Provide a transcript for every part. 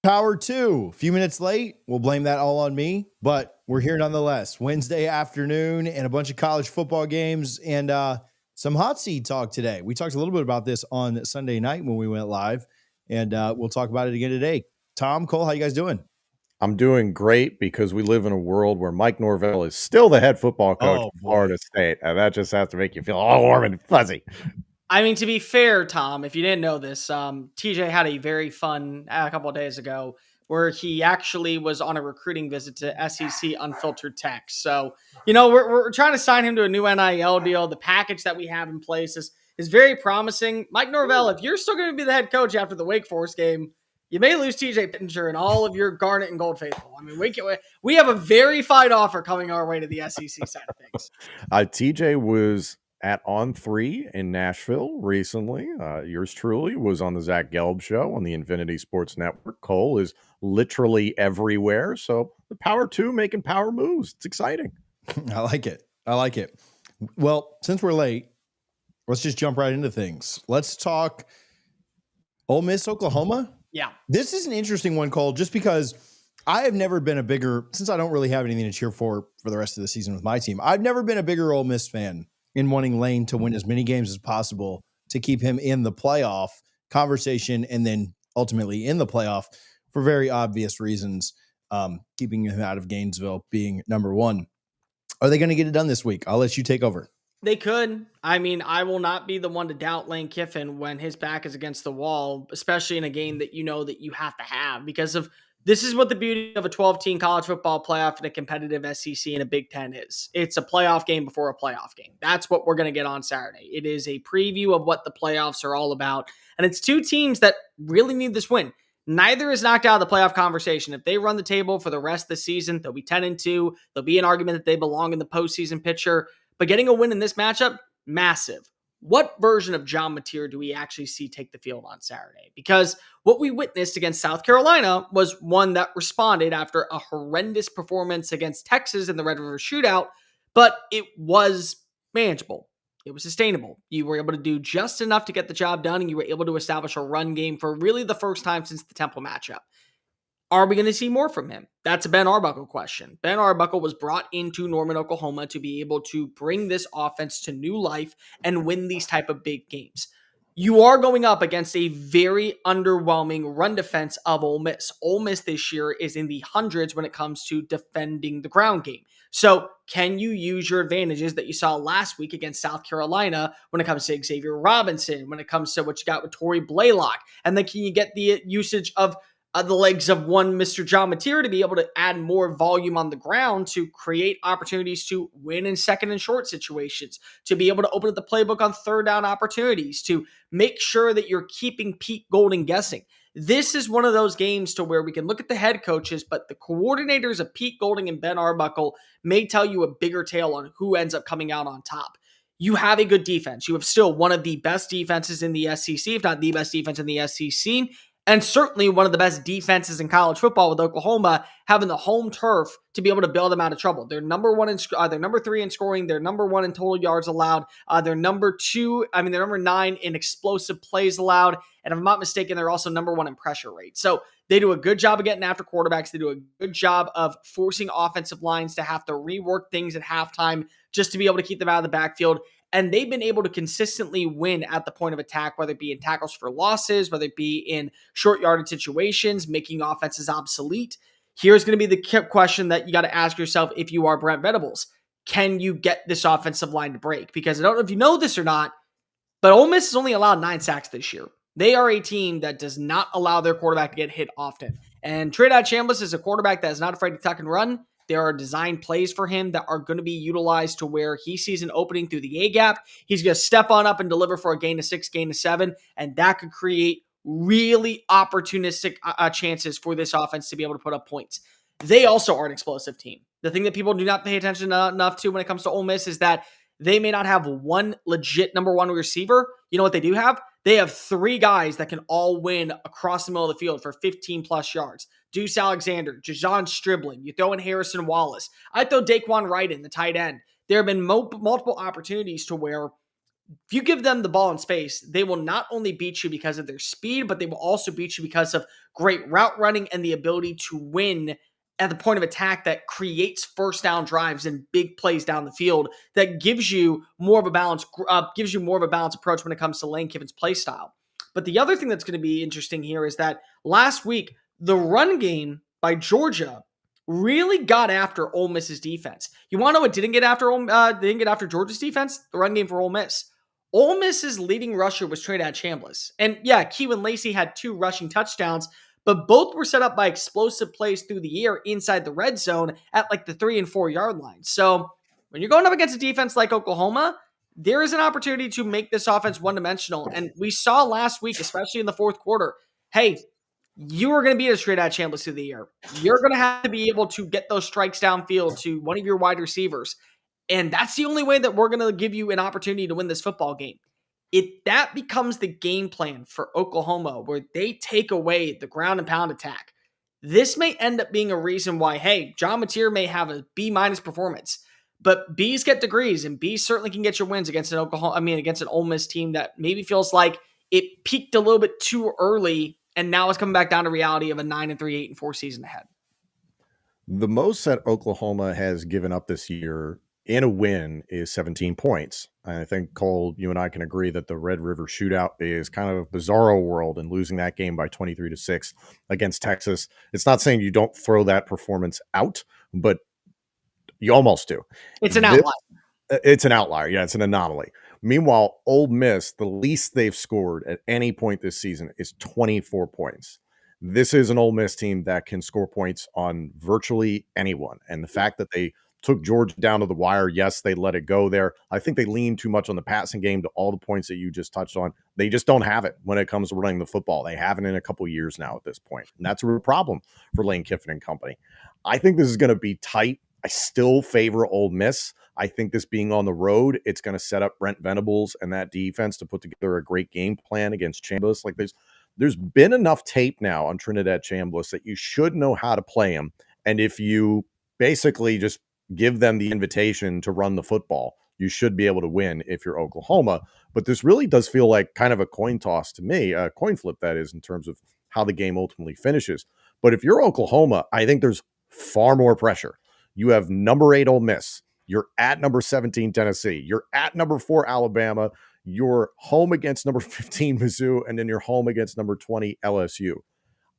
Power 2, a few minutes late. We'll blame that all on me, but we're here nonetheless. Wednesday afternoon and a bunch of college football games and some hot seat talk today. We talked a little bit about this on Sunday night when we went live, and we'll talk about it again today. Tom, Cole, how you guys doing? I'm doing great because we live in a world where Mike Norvell is still the head football coach of Florida State, and that just has to make you feel all warm and fuzzy. I mean, to be fair, Tom, if you didn't know this, TJ had a very fun a couple of days ago where he actually was on a recruiting visit to SEC Unfiltered Tech. So, we're trying to sign him to a new NIL deal. The package that we have in place is very promising. Mike Norvell, if you're still going to be the head coach after the Wake Forest game, you may lose TJ Pittinger and all of your Garnet and Gold faithful. I mean, we have a very fine offer coming our way to the SEC side of things. TJ was at On3 in Nashville recently. Yours truly was on the Zach Gelb show on the Infinity Sports Network. Cole is literally everywhere. So the Power 2 making power moves. It's exciting. I like it. Well, since we're late, let's just jump right into things. Let's talk Ole Miss, Oklahoma. Yeah. This is an interesting one, Cole, just because I have never been a bigger, since I don't really have anything to cheer for the rest of the season with my team, I've never been a bigger Ole Miss fan in wanting Lane to win as many games as possible to keep him in the playoff conversation and then ultimately in the playoff for very obvious reasons, keeping him out of Gainesville being number one. Are they going to get it done this week? I'll let you take over. They could. I mean, I will not be the one to doubt Lane Kiffin when his back is against the wall, especially in a game that you know that you have to have because of this is what the beauty of a 12-team college football playoff and a competitive SEC and a Big Ten is. It's a playoff game before a playoff game. That's what we're going to get on Saturday. It is a preview of what the playoffs are all about. And it's two teams that really need this win. Neither is knocked out of the playoff conversation. If they run the table for the rest of the season, they'll be 10-2. There'll be an argument that they belong in the postseason picture. But getting a win in this matchup, massive. What version of John Mateer do we actually see take the field on Saturday? Because what we witnessed against South Carolina was one that responded after a horrendous performance against Texas in the Red River Shootout, but it was manageable. It was sustainable. You were able to do just enough to get the job done, and you were able to establish a run game for really the first time since the Temple matchup. Are we going to see more from him? That's a Ben Arbuckle question. Ben Arbuckle was brought into Norman, Oklahoma to be able to bring this offense to new life and win these type of big games. You are going up against a very underwhelming run defense of Ole Miss. Ole Miss this year is in the hundreds when it comes to defending the ground game. So can you use your advantages that you saw last week against South Carolina when it comes to Xavier Robinson, when it comes to what you got with Torrey Blaylock? And then can you get the usage of the legs of one Mr. John Mateer to be able to add more volume on the ground to create opportunities to win in second and short situations, to be able to open up the playbook on third down opportunities, to make sure that you're keeping Pete Golding guessing. This is one of those games to where we can look at the head coaches, but the coordinators of Pete Golding and Ben Arbuckle may tell you a bigger tale on who ends up coming out on top. You have a good defense. You have still one of the best defenses in the SEC, if not the best defense in the SEC. And certainly one of the best defenses in college football with Oklahoma having the home turf to be able to bail them out of trouble. They're number 3 in scoring. They're number 1 in total yards allowed. They're number 9 in explosive plays allowed. And if I'm not mistaken, they're also number 1 in pressure rate. So they do a good job of getting after quarterbacks. They do a good job of forcing offensive lines to have to rework things at halftime just to be able to keep them out of the backfield. And they've been able to consistently win at the point of attack, whether it be in tackles for losses, whether it be in short yardage situations, making offenses obsolete. Here's going to be the question that you got to ask yourself if you are Brent Venables. Can you get this offensive line to break? Because I don't know if you know this or not, but Ole Miss has only allowed 9 sacks this year. They are a team that does not allow their quarterback to get hit often. And Trinidad Chambliss is a quarterback that is not afraid to tuck and run. There are design plays for him that are going to be utilized to where he sees an opening through the A-gap. He's going to step on up and deliver for a gain of 6, gain of 7, and that could create really opportunistic chances for this offense to be able to put up points. They also are an explosive team. The thing that people do not pay attention enough to when it comes to Ole Miss is that they may not have one legit number 1 receiver. You know what they do have? They have 3 guys that can all win across the middle of the field for 15-plus yards. Deuce Alexander, Jajon Stribling. You throw in Harrison Wallace. I throw Daquan Wright in, the tight end. There have been multiple opportunities to where if you give them the ball in space, they will not only beat you because of their speed, but they will also beat you because of great route running and the ability to win at the point of attack that creates first down drives and big plays down the field that gives you more of a balance, approach when it comes to Lane Kiffin's play style. But the other thing that's going to be interesting here is that last week, the run game by Georgia really got after Ole Miss's defense. You want to know what didn't get after Georgia's defense? The run game for Ole Miss. Ole Miss's leading rusher was Trinidad Chambliss. And yeah, Keelan Lacey had 2 rushing touchdowns, but both were set up by explosive plays through the air inside the red zone at like the 3 and 4 yard line. So when you're going up against a defense like Oklahoma, there is an opportunity to make this offense one-dimensional. And we saw last week, especially in the fourth quarter, hey, you are going to beat a Trinidad Chambliss through the air. You're going to have to be able to get those strikes downfield to one of your wide receivers. And that's the only way that we're going to give you an opportunity to win this football game. That becomes the game plan for Oklahoma, where they take away the ground and pound attack. This may end up being a reason why, hey, John Mateer may have a B- performance, but B's get degrees, and B certainly can get your wins against an Ole Miss team that maybe feels like it peaked a little bit too early, and now it's coming back down to reality of a 9-3, 8-4 season ahead. The most that Oklahoma has given up this year in a win is 17 points. And I think, Cole, you and I can agree that the Red River Shootout is kind of a bizarro world, and losing that game by 23-6 against Texas. It's not saying you don't throw that performance out, but you almost do. It's an outlier. It's an outlier. Yeah, it's an anomaly. Meanwhile, Ole Miss, the least they've scored at any point this season is 24 points. This is an Ole Miss team that can score points on virtually anyone. And the fact that they took Georgia down to the wire, yes, they let it go there. I think they lean too much on the passing game to all the points that you just touched on. They just don't have it when it comes to running the football. They haven't in a couple years now at this point. And that's a real problem for Lane Kiffin and company. I think this is going to be tight. I still favor Ole Miss. I think this being on the road, it's going to set up Brent Venables and that defense to put together a great game plan against Chambliss. Like there's been enough tape now on Trinidad Chambliss that you should know how to play him. And if you basically just give them the invitation to run the football, you should be able to win if you're Oklahoma. But this really does feel like kind of a coin toss to me, a coin flip that is, in terms of how the game ultimately finishes. But if you're Oklahoma, I think there's far more pressure. You have number 8 Ole Miss. You're at number 17 Tennessee. You're at number 4 Alabama. You're home against number 15 Mizzou, and then you're home against number 20 LSU.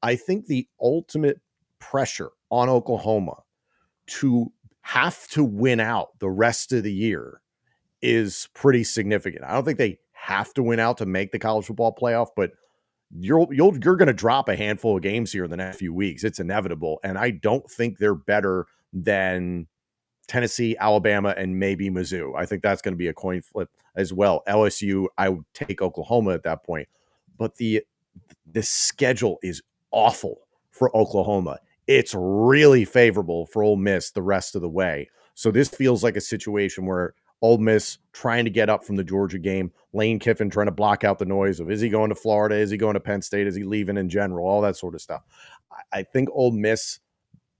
I think the ultimate pressure on Oklahoma to have to win out the rest of the year is pretty significant. I don't think they have to win out to make the college football playoff, but you're going to drop a handful of games here in the next few weeks. It's inevitable, and I don't think they're better than Tennessee, Alabama, and maybe Mizzou. I think that's going to be a coin flip as well. LSU, I would take Oklahoma at that point, but the schedule is awful for Oklahoma. It's really favorable for Ole Miss the rest of the way. So this feels like a situation where Ole Miss trying to get up from the Georgia game, Lane Kiffin trying to block out the noise of, is he going to Florida? Is he going to Penn State? Is he leaving in general? All that sort of stuff. I think Ole Miss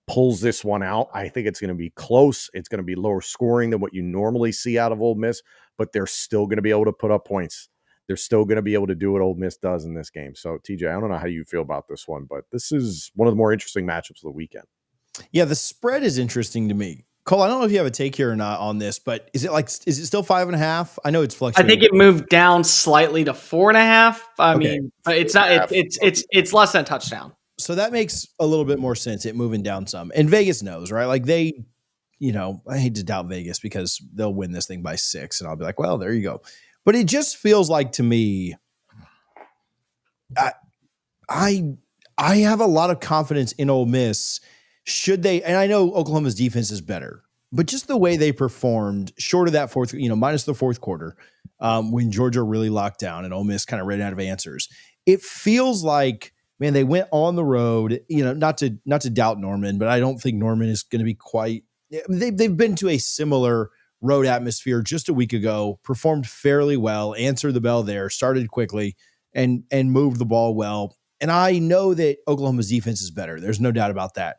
pulls this one out. I think it's going to be close. It's going to be lower scoring than what you normally see out of Ole Miss, but they're still going to be able to put up points. They're still going to be able to do what Ole Miss does in this game. So, TJ, I don't know how you feel about this one, but this is one of the more interesting matchups of the weekend. Yeah, the spread is interesting to me. Cole, I don't know if you have a take here or not on this, but is it still 5.5? I know it's fluctuating. I think it moved down slightly to 4.5. I mean, it's not. It's less than a touchdown. So that makes a little bit more sense, it moving down some. And Vegas knows, right? Like I hate to doubt Vegas because they'll win this thing by 6. And I'll be like, well, there you go. But it just feels like to me, I have a lot of confidence in Ole Miss. Should they, and I know Oklahoma's defense is better, but just the way they performed short of that minus the fourth quarter, when Georgia really locked down and Ole Miss kind of ran out of answers, it feels like, man, they went on the road, not to doubt Norman, but I don't think Norman is going to be quite, they've been to a similar road atmosphere just a week ago, performed fairly well, answered the bell there, started quickly and moved the ball well. And I know that Oklahoma's defense is better. There's no doubt about that.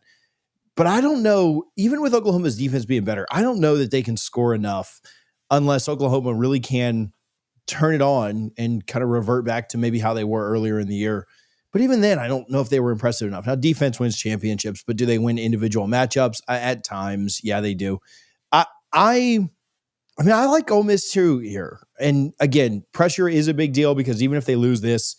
But I don't know, even with Oklahoma's defense being better, I don't know that they can score enough unless Oklahoma really can turn it on and kind of revert back to maybe how they were earlier in the year. But even then, I don't know if they were impressive enough. Now, defense wins championships, but do they win individual matchups? At times, yeah, they do. I mean, I like Ole Miss too here. And again, pressure is a big deal because even if they lose this,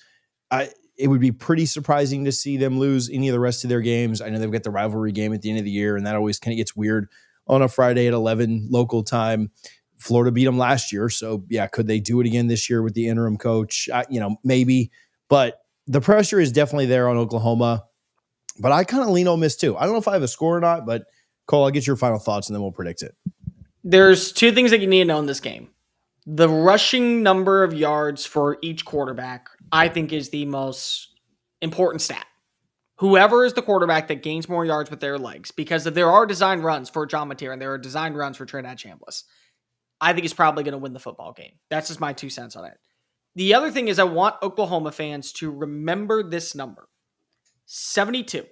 it would be pretty surprising to see them lose any of the rest of their games. I know they've got the rivalry game at the end of the year, and that always kind of gets weird on a Friday at 11 local time. Florida beat them last year. So, yeah, could they do it again this year with the interim coach? Maybe. But the pressure is definitely there on Oklahoma. But I kind of lean Ole Miss too. I don't know if I have a score or not, but Cole, I'll get your final thoughts and then we'll predict it. There's two things that you need to know in this game. The rushing number of yards for each quarterback, I think, is the most important stat. Whoever is the quarterback that gains more yards with their legs, because if there are design runs for John Mateer and there are design runs for Trinidad Chambliss, I think he's probably going to win the football game. That's just my 2 cents on it. The other thing is I want Oklahoma fans to remember this number, 72.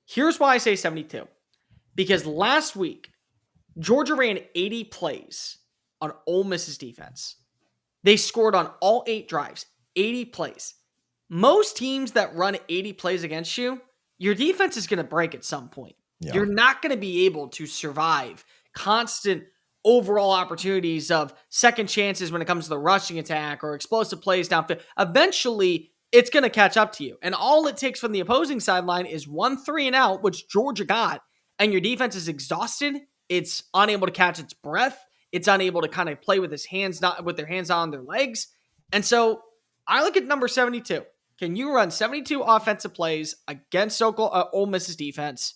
Here's why I say 72. Because last week, Georgia ran 80 plays on Ole Miss's defense. They scored on all 8 drives, 80 plays. Most teams that run 80 plays against you, your defense is going to break at some point. Yeah. You're not going to be able to survive constant overall opportunities of second chances when it comes to the rushing attack or explosive plays downfield. Eventually, it's going to catch up to you. And all it takes from the opposing sideline is 1 3 and out, which Georgia got, and your defense is exhausted. It's unable to catch its breath. It's unable to kind of play with their hands on their legs. And so I look at number 72. Can you run 72 offensive plays against Ole Miss's defense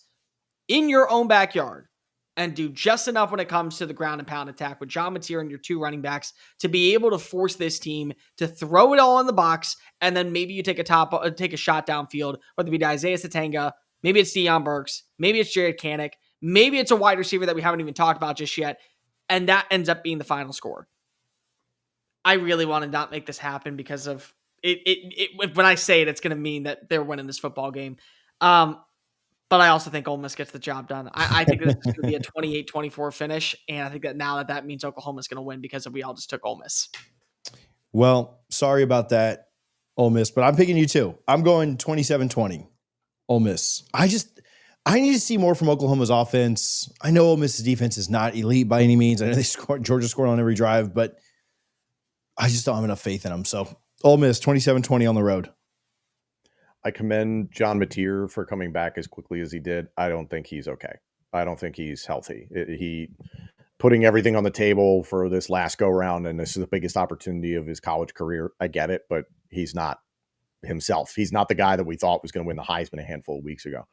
in your own backyard and do just enough when it comes to the ground and pound attack with John Mateer and your 2 running backs to be able to force this team to throw it all in the box, and then maybe you take a shot downfield, whether it be to Isaiah Satanga, maybe it's Deion Burks, maybe it's Jared Kanik, maybe it's a wide receiver that we haven't even talked about just yet, and that ends up being the final score. I really want to not make this happen because of it. When I say it, it's going to mean that they're winning this football game. But I also think Ole Miss gets the job done. I think this is going to be a 28-24 finish, and I think that now that means Oklahoma's going to win because we all just took Ole Miss. Well, sorry about that, Ole Miss, but I'm picking you too. I'm going 27-20, Ole Miss. I need to see more from Oklahoma's offense. I know Ole Miss's defense is not elite by any means. I know Georgia scored on every drive, but I just don't have enough faith in them. So Ole Miss 27-20 on the road. I commend John Mateer for coming back as quickly as he did. I don't think he's okay. I don't think he's healthy. He putting everything on the table for this last go round, and this is the biggest opportunity of his college career. I get it, but he's not himself. He's not the guy that we thought was going to win the Heisman a handful of weeks ago.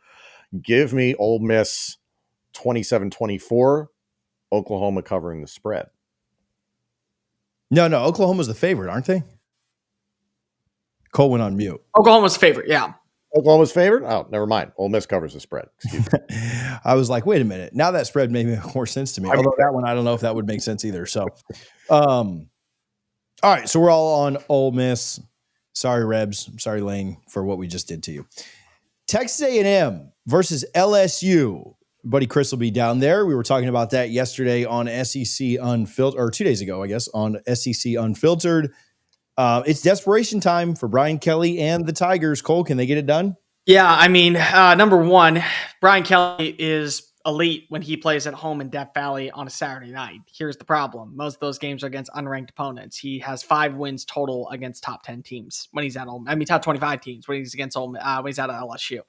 Give me Ole Miss 27-24, Oklahoma covering the spread. No, Oklahoma's the favorite, aren't they? Cole went on mute. Oklahoma's favorite, yeah. Oklahoma's favorite? Oh, never mind. Ole Miss covers the spread. Excuse me. I was like, wait a minute. Now that spread made more sense to me. Although that one, I don't know if that would make sense either. So, all right. So we're all on Ole Miss. Sorry, Rebs. Sorry, Lane, for what we just did to you. Texas A&M versus LSU. Buddy Chris will be down there. We were talking about that yesterday on SEC Unfiltered, or 2 days ago, I guess, on SEC Unfiltered. It's desperation time for Brian Kelly and the Tigers. Cole, can they get it done? Yeah, I mean, number one, Brian Kelly is elite when he plays at home in Death Valley on a Saturday night. Here's the problem. Most of those games are against unranked opponents. He has 5 wins total against top 10 teams when he's at home. I mean, top 25 teams when he's against when he's out of LSU.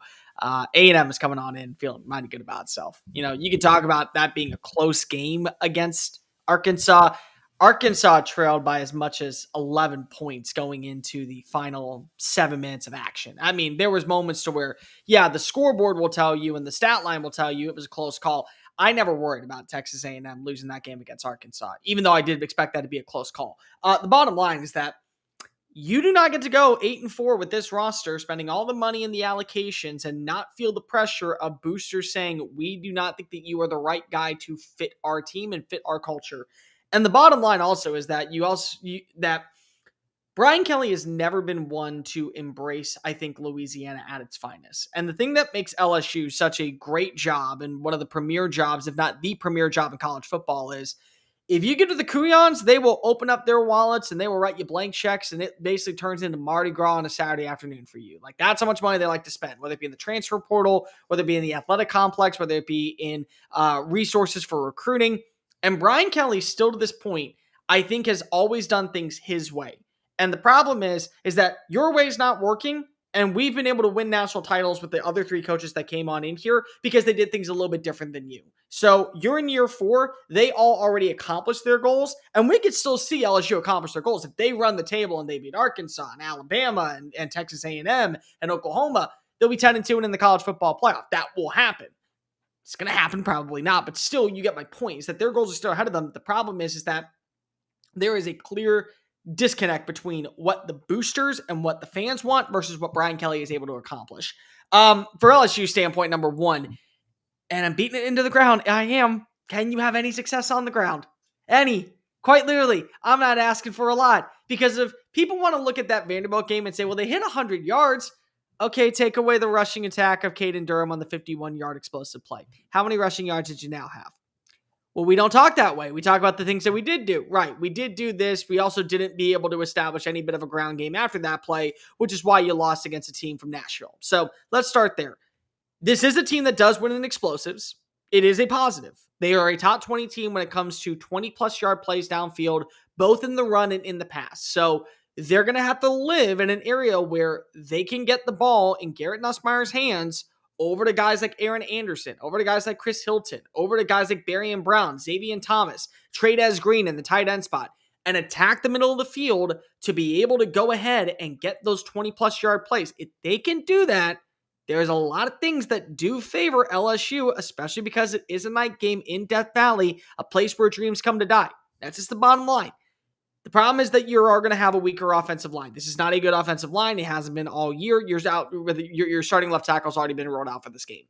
A&M is coming on in feeling mighty good about itself. You know, you can talk about that being a close game against Arkansas. Arkansas trailed by as much as 11 points going into the final 7 minutes of action. I mean, there was moments to where, yeah, the scoreboard will tell you and the stat line will tell you it was a close call. I never worried about Texas A&M losing that game against Arkansas, even though I did expect that to be a close call. The bottom line is that you do not get to go 8-4 with this roster, spending all the money in the allocations and not feel the pressure of boosters saying, we do not think that you are the right guy to fit our team and fit our culture. And the bottom line also is that that Brian Kelly has never been one to embrace, I think, Louisiana at its finest. And the thing that makes LSU such a great job and one of the premier jobs, if not the premier job in college football, is If you get to the Kuyons, they will open up their wallets and they will write you blank checks, and it basically turns into Mardi Gras on a Saturday afternoon for you. Like, that's how much money they like to spend, whether it be in the transfer portal, whether it be in the athletic complex, whether it be in resources for recruiting. And Brian Kelly, still to this point, I think has always done things his way. And the problem is that your way is not working. And we've been able to win national titles with the other 3 coaches that came on in here because they did things a little bit different than you. So you're in year 4. They all already accomplished their goals. And we could still see LSU accomplish their goals. If they run the table and they beat Arkansas and Alabama and Texas A&M and Oklahoma, they'll be 10-2 and in the college football playoff. That will happen. It's going to happen, probably not. But still, you get my point, is that their goals are still ahead of them. The problem is that there is a clear disconnect between what the boosters and what the fans want versus what Brian Kelly is able to accomplish. For LSU standpoint, number 1, and I'm beating it into the ground. I am. Can you have any success on the ground? Any. Quite literally. I'm not asking for a lot, because if people want to look at that Vanderbilt game and say, well, they hit 100 yards. Okay, take away the rushing attack of Caden Durham on the 51-yard explosive play. How many rushing yards did you now have? Well, we don't talk that way. We talk about the things that we did do. Right, we did do this. We also didn't be able to establish any bit of a ground game after that play, which is why you lost against a team from Nashville. So let's start there. This is a team that does win in explosives. It is a positive. They are a top 20 team when it comes to 20-plus yard plays downfield, both in the run and in the pass. So they're going to have to live in an area where they can get the ball in Garrett Nussmeier's hands over to guys like Aaron Anderson, over to guys like Chris Hilton, over to guys like Barian Brown, Xavier Thomas, Trades Green in the tight end spot, and attack the middle of the field to be able to go ahead and get those 20-plus yard plays. If they can do that, there's a lot of things that do favor LSU, especially because it is a night game in Death Valley, a place where dreams come to die. That's just the bottom line. The problem is that you are going to have a weaker offensive line. This is not a good offensive line. It hasn't been all year. Your starting left tackle's already been rolled out for this game.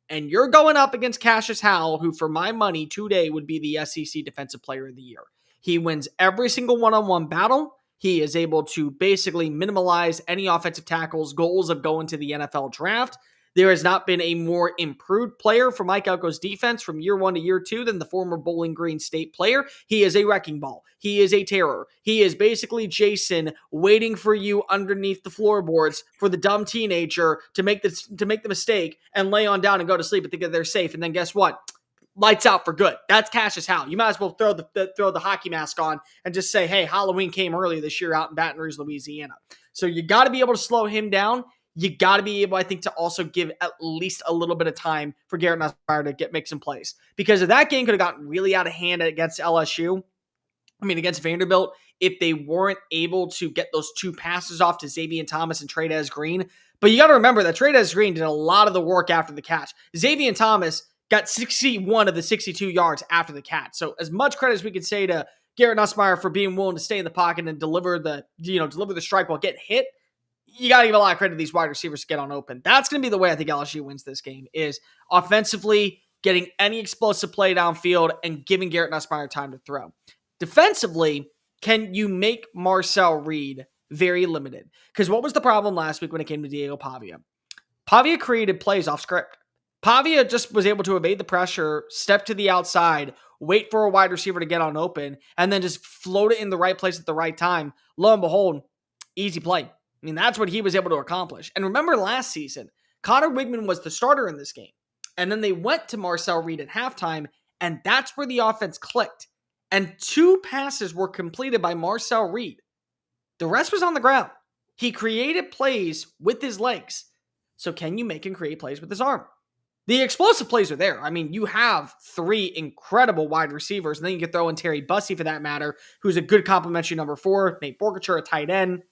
And you're going up against Cassius Howell, who for my money today would be the SEC Defensive Player of the Year. He wins every single one-on-one battle. He is able to basically minimize any offensive tackle's goals of going to the NFL draft. There has not been a more improved player for Mike Elko's defense from year 1 to year 2 than the former Bowling Green State player. He is a wrecking ball. He is a terror. He is basically Jason waiting for you underneath the floorboards for the dumb teenager to make the mistake and lay on down and go to sleep and think that they're safe. And then guess what? Lights out for good. That's Cassius Howell. You might as well throw the hockey mask on and just say, hey, Halloween came early this year out in Baton Rouge, Louisiana. So you got to be able to slow him down. You got to be able, I think, to also give at least a little bit of time for Garrett Nussmeier to make some plays. Because if that game could have gotten really out of hand against against Vanderbilt, if they weren't able to get those 2 passes off to Xavier Thomas and Trades Green. But you got to remember that Trades Green did a lot of the work after the catch. Xavier Thomas got 61 of the 62 yards after the catch. So as much credit as we could say to Garrett Nussmeier for being willing to stay in the pocket and deliver the strike while getting hit, you got to give a lot of credit to these wide receivers to get on open. That's going to be the way I think LSU wins this game, is offensively getting any explosive play downfield and giving Garrett Nussmeier time to throw. Defensively, can you make Marcel Reed very limited? Because what was the problem last week when it came to Diego Pavia? Pavia created plays off script. Pavia just was able to evade the pressure, step to the outside, wait for a wide receiver to get on open, and then just float it in the right place at the right time. Lo and behold, easy play. I mean, that's what he was able to accomplish. And remember last season, Connor Wigman was the starter in this game. And then they went to Marcel Reed at halftime, and that's where the offense clicked. And 2 passes were completed by Marcel Reed. The rest was on the ground. He created plays with his legs. So can you make him create plays with his arm? The explosive plays are there. I mean, you have 3 incredible wide receivers, and then you can throw in Terry Bussey for that matter, who's a good complimentary number 4, Nate Borgature, a tight end.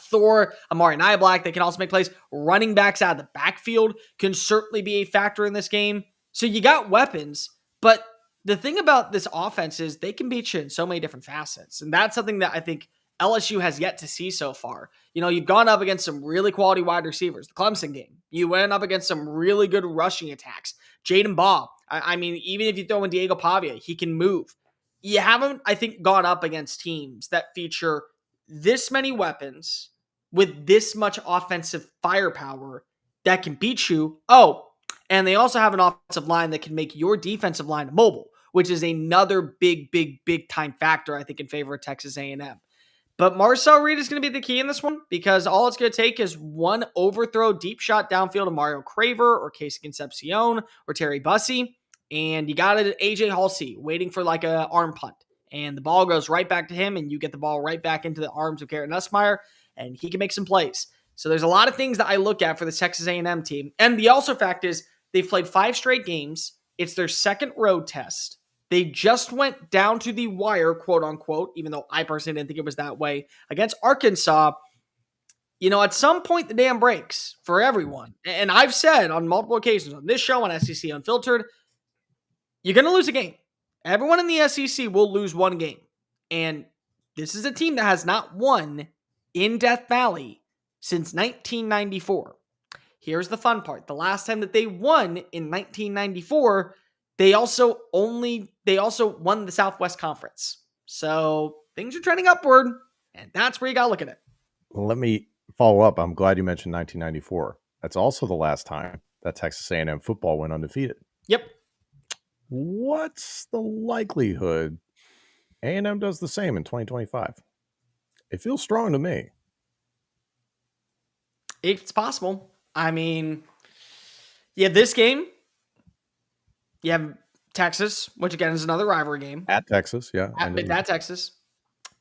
Thor, Amari Nyblack, they can also make plays. Running backs out of the backfield can certainly be a factor in this game. So you got weapons, but the thing about this offense is they can beat you in so many different facets. And that's something that I think LSU has yet to see so far. You know, you've gone up against some really quality wide receivers. The Clemson game, you went up against some really good rushing attacks. Jaden Baugh, I mean, even if you throw in Diego Pavia, he can move. You haven't, I think, gone up against teams that feature this many weapons with this much offensive firepower that can beat you. Oh, and they also have an offensive line that can make your defensive line mobile, which is another big time factor, I think, in favor of Texas A&M. But Marcel Reed is going to be the key in this one because all it's going to take is one overthrow deep shot downfield to Mario Craver or Casey Concepcion or Terry Bussey. And you got it at AJ Halsey waiting for like a arm punt. And the ball goes right back to him and you get the ball right back into the arms of Garrett Nussmeier and he can make some plays. So there's a lot of things that I look at for the Texas A&M team. And the also fact is they've played 5 straight games. It's their second road test. They just went down to the wire, quote unquote, even though I personally didn't think it was that way, against Arkansas. You know, at some point, the dam breaks for everyone. And I've said on multiple occasions on this show, on SEC Unfiltered, you're going to lose a game. Everyone in the SEC will lose one game. And this is a team that has not won in Death Valley since 1994. Here's the fun part. The last time that they won in 1994, they also won the Southwest Conference. So things are trending upward, and that's where you got to look at it. Let me follow up. I'm glad you mentioned 1994. That's also the last time that Texas A&M football went undefeated. Yep. What's the likelihood A&M does the same in 2025? It feels strong to me. It's possible. I mean, you have this game. You have Texas, which again is another rivalry game. At Texas, yeah. At Texas.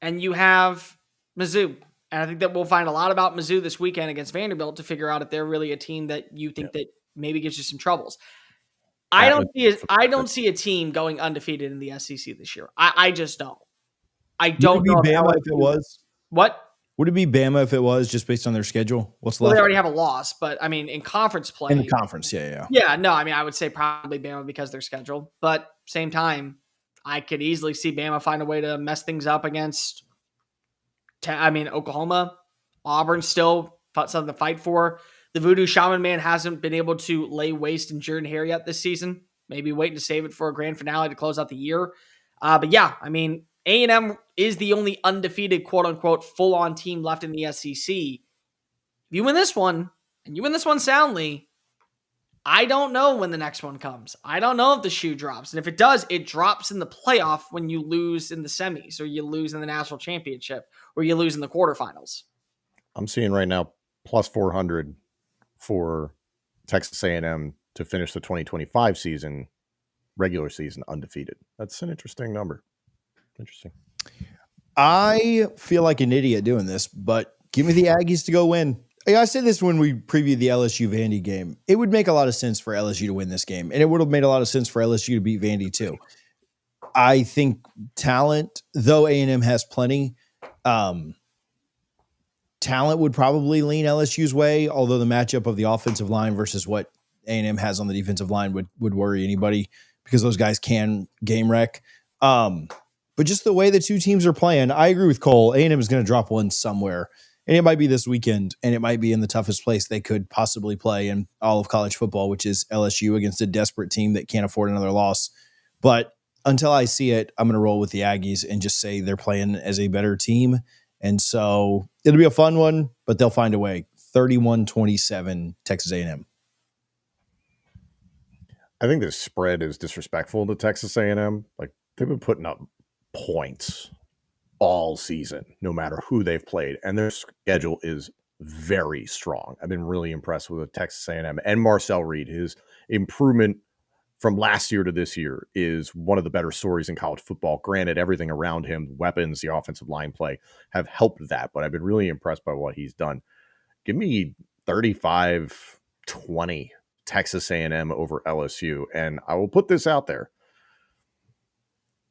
And you have MIZZOU. And I think that we'll find a lot about MIZZOU this weekend against Vanderbilt to figure out if they're really a team that you think that maybe gives you some troubles. I don't see a team going undefeated in the SEC this year. I just don't. I don't know. Would it be Bama if it was? What? Would it be Bama if it was just based on their schedule? What's Well, left? they already have a loss, but I mean, in conference play. In the conference, yeah. Yeah, no, I mean, I would say probably Bama because they're scheduled. But same time, I could easily see Bama find a way to mess things up against, Oklahoma. Auburn still something to fight for. The Voodoo Shaman Man hasn't been able to lay waste in Jordan Hare yet this season. Maybe waiting to save it for a grand finale to close out the year. But yeah, I mean, A&M is the only undefeated, quote-unquote, full-on team left in the SEC. If you win this one, and you win this one soundly, I don't know when the next one comes. I don't know if the shoe drops. And if it does, it drops in the playoff when you lose in the semis, or you lose in the national championship, or you lose in the quarterfinals. I'm seeing right now plus 400 for Texas A&M to finish the 2025 season, regular season, undefeated. That's an interesting number. Interesting. I feel like an idiot doing this, but give me the Aggies to go win. I said this when we previewed the LSU Vandy game. It would make a lot of sense for LSU to win this game, and it would have made a lot of sense for LSU to beat Vandy too. I think talent, though A&M has plenty, talent would probably lean LSU's way, although the matchup of the offensive line versus what A&M has on the defensive line would worry anybody because those guys can game wreck. But just the way the two teams are playing, I agree with Cole. A&M is going to drop one somewhere, and it might be this weekend, and it might be in the toughest place they could possibly play in all of college football, which is LSU against a desperate team that can't afford another loss. But until I see it, I'm going to roll with the Aggies and just say they're playing as a better team. And so it'll be a fun one, but they'll find a way. 31-27 Texas A&M. I think this spread is disrespectful to Texas A&M. Like, they've been putting up points all season, no matter who they've played, and their schedule is very strong. I've been really impressed with Texas A&M and Marcel Reed. His improvement from last year to this year is one of the better stories in college football. Granted, everything around him, weapons, the offensive line play, have helped that, but I've been really impressed by what he's done. Give me 35-20 Texas A&M over LSU, and I will put this out there.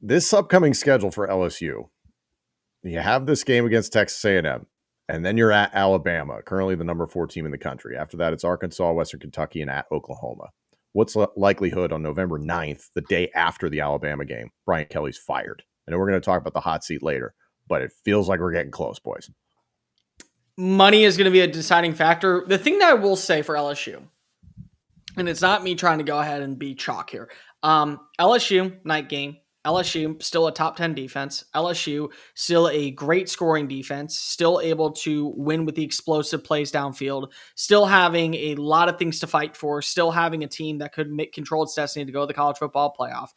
This upcoming schedule for LSU, you have this game against Texas A&M, and then you're at Alabama, currently the number 4 team in the country. After that, it's Arkansas, Western Kentucky, and at Oklahoma. What's the likelihood on November 9th, the day after the Alabama game, Brian Kelly's fired? I know we're going to talk about the hot seat later, but it feels like we're getting close, boys. Money is going to be a deciding factor. The thing that I will say for LSU, and it's not me trying to go ahead and be chalk here. LSU, night game. LSU, still a top 10 defense. LSU, still a great scoring defense, still able to win with the explosive plays downfield, still having a lot of things to fight for, still having a team that could control its destiny to go to the college football playoff.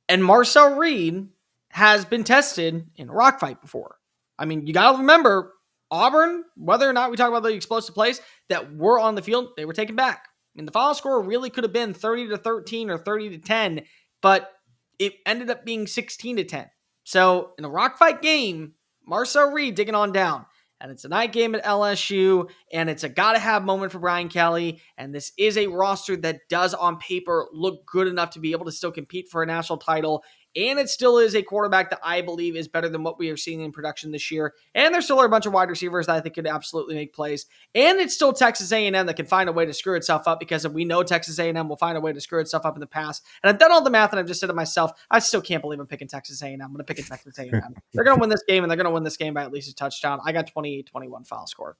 And Marcel Reed has been tested in a rock fight before. I mean, you got to remember, Auburn, whether or not we talk about the explosive plays that were on the field, they were taken back. I mean, the final score really could have been 30-13 or 30-10, but it ended up being 16-10. So in a rock fight game, Marcel Reed digging on down. And it's a night game at LSU, and it's a gotta-have moment for Brian Kelly. And this is a roster that does, on paper, look good enough to be able to still compete for a national title. And it still is a quarterback that I believe is better than what we are seeing in production this year. And there still are a bunch of wide receivers that I think could absolutely make plays. And it's still Texas A&M that can find a way to screw itself up, because we know Texas A&M will find a way to screw itself up in the past. And I've done all the math, and I've just said to myself, I still can't believe I'm picking Texas A&M. I'm going to pick Texas A&M. They're going to win this game, and they're going to win this game by at least a touchdown. I got 28-21 final score.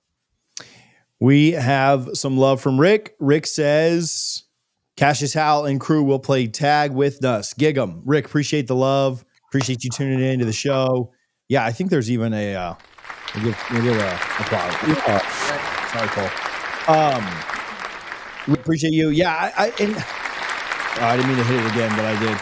We have some love from Rick. Rick says, Cassius Howell and crew will play tag with us. Gig 'em. Rick, appreciate the love. Appreciate you tuning in to the show. Yeah, I think there's even a we'll give a applause. Sorry, Cole. We appreciate you. Yeah, I didn't mean to hit it again, but I did.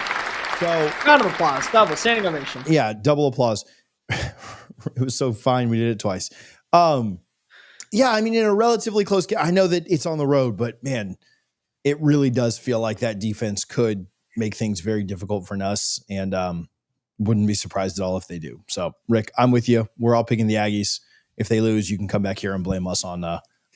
So Round of applause. Double. Standing ovation. Yeah, double applause. It was so fine. We did it twice. Yeah, I mean, in a relatively close game, I know that it's on the road, but man, it really does feel like that defense could make things very difficult for us, and wouldn't be surprised at all if they do. So, Rick, I'm with you. We're all picking the Aggies. If they lose, you can come back here and blame us on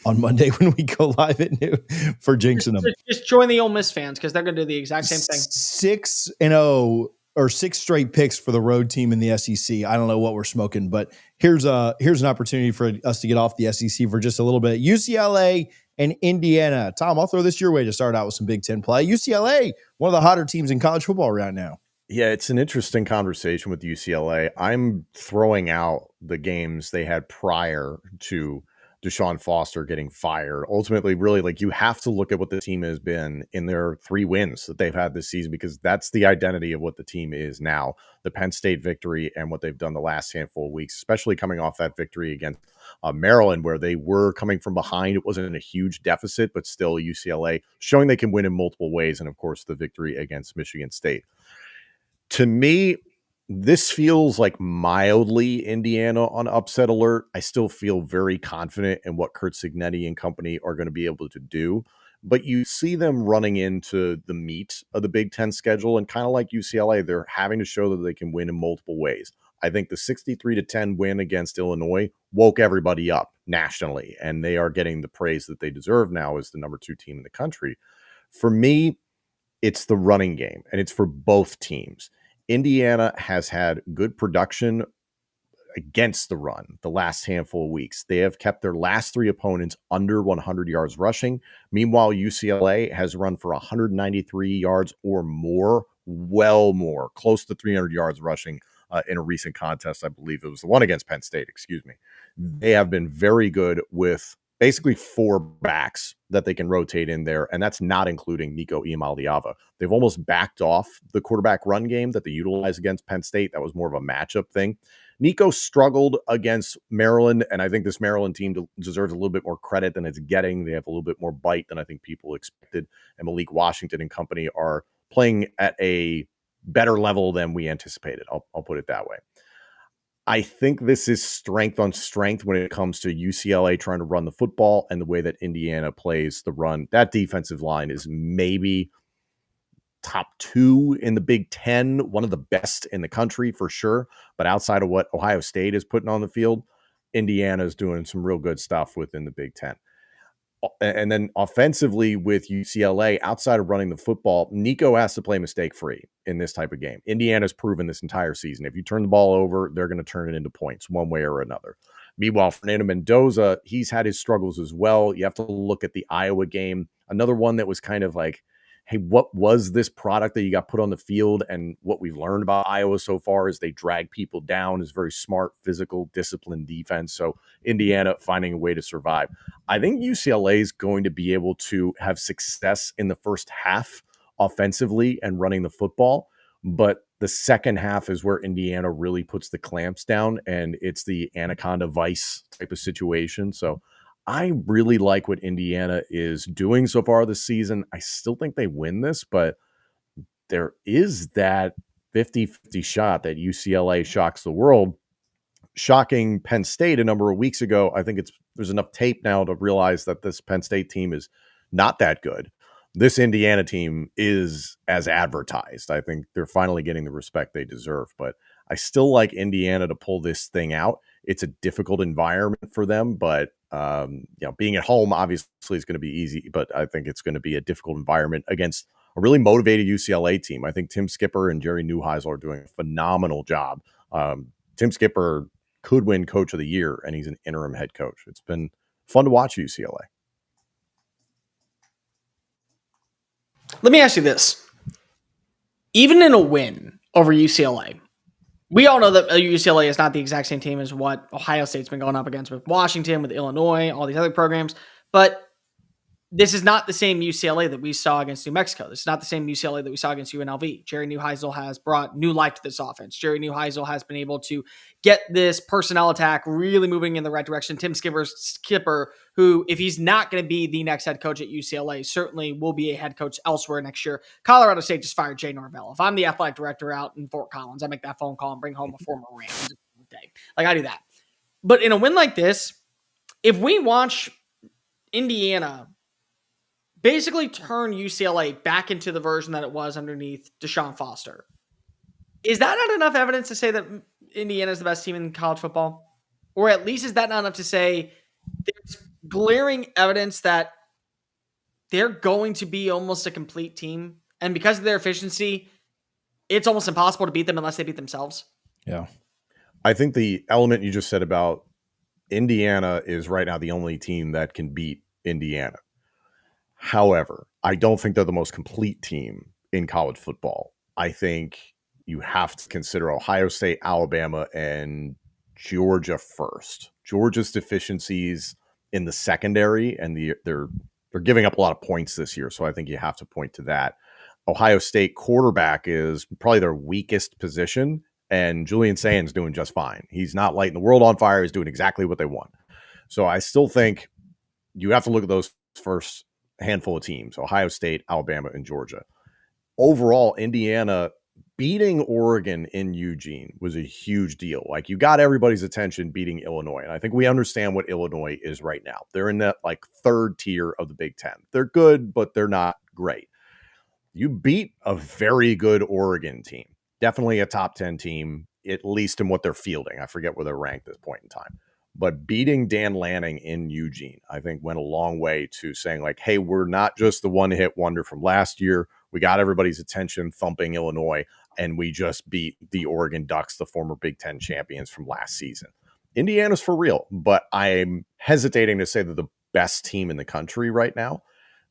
Monday when we go live at noon for jinxing them. Just join the Ole Miss fans, because they're going to do the exact same thing. 6-0 or 6 straight picks for the road team in the SEC. I don't know what we're smoking, but here's an opportunity for us to get off the SEC for just a little bit. UCLA and Indiana. Tom, I'll throw this your way to start out with some Big Ten play. UCLA, one of the hotter teams in college football right now. Yeah, it's an interesting conversation with UCLA. I'm throwing out the games they had prior to Deshaun Foster getting fired. Ultimately, really, like, you have to look at what the team has been in their 3 wins that they've had this season, because that's the identity of what the team is now. The Penn State victory and what they've done the last handful of weeks, especially coming off that victory against Maryland, where they were coming from behind. It wasn't a huge deficit, but still UCLA showing they can win in multiple ways. And of course, the victory against Michigan State. To me, this feels like mildly Indiana on upset alert. I still feel very confident in what Kurt Cignetti and company are going to be able to do. But you see them running into the meat of the Big Ten schedule, and kind of like UCLA, they're having to show that they can win in multiple ways. I think the 63-10 win against Illinois woke everybody up nationally, and they are getting the praise that they deserve now as the number 2 team in the country. For me, it's the running game, and it's for both teams. Indiana has had good production against the run the last handful of weeks. They have kept their last 3 opponents under 100 yards rushing. Meanwhile, UCLA has run for 193 yards or more, well more, close to 300 yards rushing in a recent contest. I believe it was the one against Penn State, excuse me. They have been very good with basically 4 backs that they can rotate in there, and that's not including Nico Iamaleava. They've almost backed off the quarterback run game that they utilized against Penn State. That was more of a matchup thing. Nico struggled against Maryland, and I think this Maryland team deserves a little bit more credit than it's getting. They have a little bit more bite than I think people expected, and Malik Washington and company are playing at a better level than we anticipated. I'll put it that way. I think this is strength on strength when it comes to UCLA trying to run the football and the way that Indiana plays the run. That defensive line is maybe top 2 in the Big Ten, one of the best in the country for sure. But outside of what Ohio State is putting on the field, Indiana is doing some real good stuff within the Big Ten. And then offensively with UCLA, outside of running the football, Nico has to play mistake-free in this type of game. Indiana's proven this entire season. If you turn the ball over, they're going to turn it into points one way or another. Meanwhile, Fernando Mendoza, he's had his struggles as well. You have to look at the Iowa game. Another one that was kind of like, hey, what was this product that you got put on the field? And what we've learned about Iowa so far is they drag people down. Is very smart, physical, disciplined defense. So Indiana finding a way to survive. I think UCLA is going to be able to have success in the first half offensively and running the football. But the second half is where Indiana really puts the clamps down, and it's the anaconda vice type of situation. So I really like what Indiana is doing so far this season. I still think they win this, but there is that 50-50 shot that UCLA shocks the world. Shocking Penn State a number of weeks ago, I think there's enough tape now to realize that this Penn State team is not that good. This Indiana team is as advertised. I think they're finally getting the respect they deserve, but I still like Indiana to pull this thing out. It's a difficult environment for them, but being at home obviously is going to be easy, but I think it's going to be a difficult environment against a really motivated UCLA team. I think Tim Skipper and Jerry Neuheisel are doing a phenomenal job. Tim Skipper could win Coach of the Year, and he's an interim head coach. It's been fun to watch UCLA. Let me ask you this. Even in a win over UCLA, we all know that UCLA is not the exact same team as what Ohio State's been going up against with Washington, with Illinois, all these other programs. But this is not the same UCLA that we saw against New Mexico. This is not the same UCLA that we saw against UNLV. Jerry Neuheisel has brought new life to this offense. Jerry Neuheisel has been able to get this personnel attack really moving in the right direction. Tim Skipper, who, if he's not going to be the next head coach at UCLA, certainly will be a head coach elsewhere next year. Colorado State just fired Jay Norvell. If I'm the athletic director out in Fort Collins, I make that phone call and bring home a former Ram. Like, I do that. But in a win like this, if we watch Indiana basically turn UCLA back into the version that it was underneath Deshaun Foster, is that not enough evidence to say that Indiana is the best team in college football? Or at least is that not enough to say there's glaring evidence that they're going to be almost a complete team, and because of their efficiency, it's almost impossible to beat them unless they beat themselves? Yeah. I think the element you just said about Indiana is right now the only team that can beat Indiana. However, I don't think they're the most complete team in college football. I think you have to consider Ohio State, Alabama, and Georgia first. Georgia's deficiencies in the secondary, and they're giving up a lot of points this year, so I think you have to point to that. Ohio State quarterback is probably their weakest position, and Julian Sands doing just fine. He's not lighting the world on fire. He's doing exactly what they want. So I still think you have to look at those first handful of teams: Ohio State, Alabama, and Georgia. Overall, Indiana beating Oregon in Eugene was a huge deal. Like, you got everybody's attention beating Illinois. And I think we understand what Illinois is right now. They're in that like third tier of the Big Ten. They're good, but they're not great. You beat a very good Oregon team. Definitely a top 10 team, at least in what they're fielding. I forget where they're ranked at this point in time. But beating Dan Lanning in Eugene, I think, went a long way to saying, like, hey, we're not just the one-hit wonder from last year. We got everybody's attention thumping Illinois, and we just beat the Oregon Ducks, the former Big Ten champions from last season. Indiana's for real, but I'm hesitating to say they're the best team in the country right now.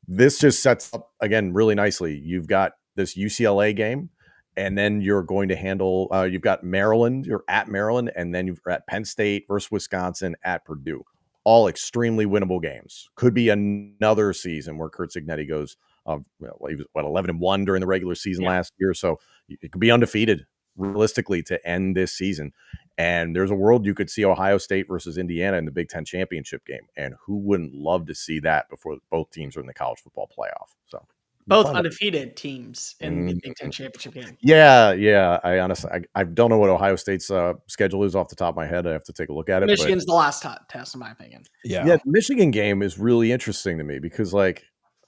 This just sets up, again, really nicely. You've got this UCLA game, and then you're going to handle, you've got Maryland, you're at Maryland, and then you're at Penn State versus Wisconsin at Purdue. All extremely winnable games. Could be another season where Curt Cignetti goes, he was 11-1 during the regular season last year. So it could be undefeated realistically to end this season. And there's a world you could see Ohio State versus Indiana in the Big Ten championship game. And who wouldn't love to see that before both teams are in the college football playoff? So both undefeated teams in the Big Ten championship game. Yeah. I honestly, I don't know what Ohio State's schedule is off the top of my head. I have to take a look at it. Michigan's the last test, in my opinion. Yeah, the Michigan game is really interesting to me because, like,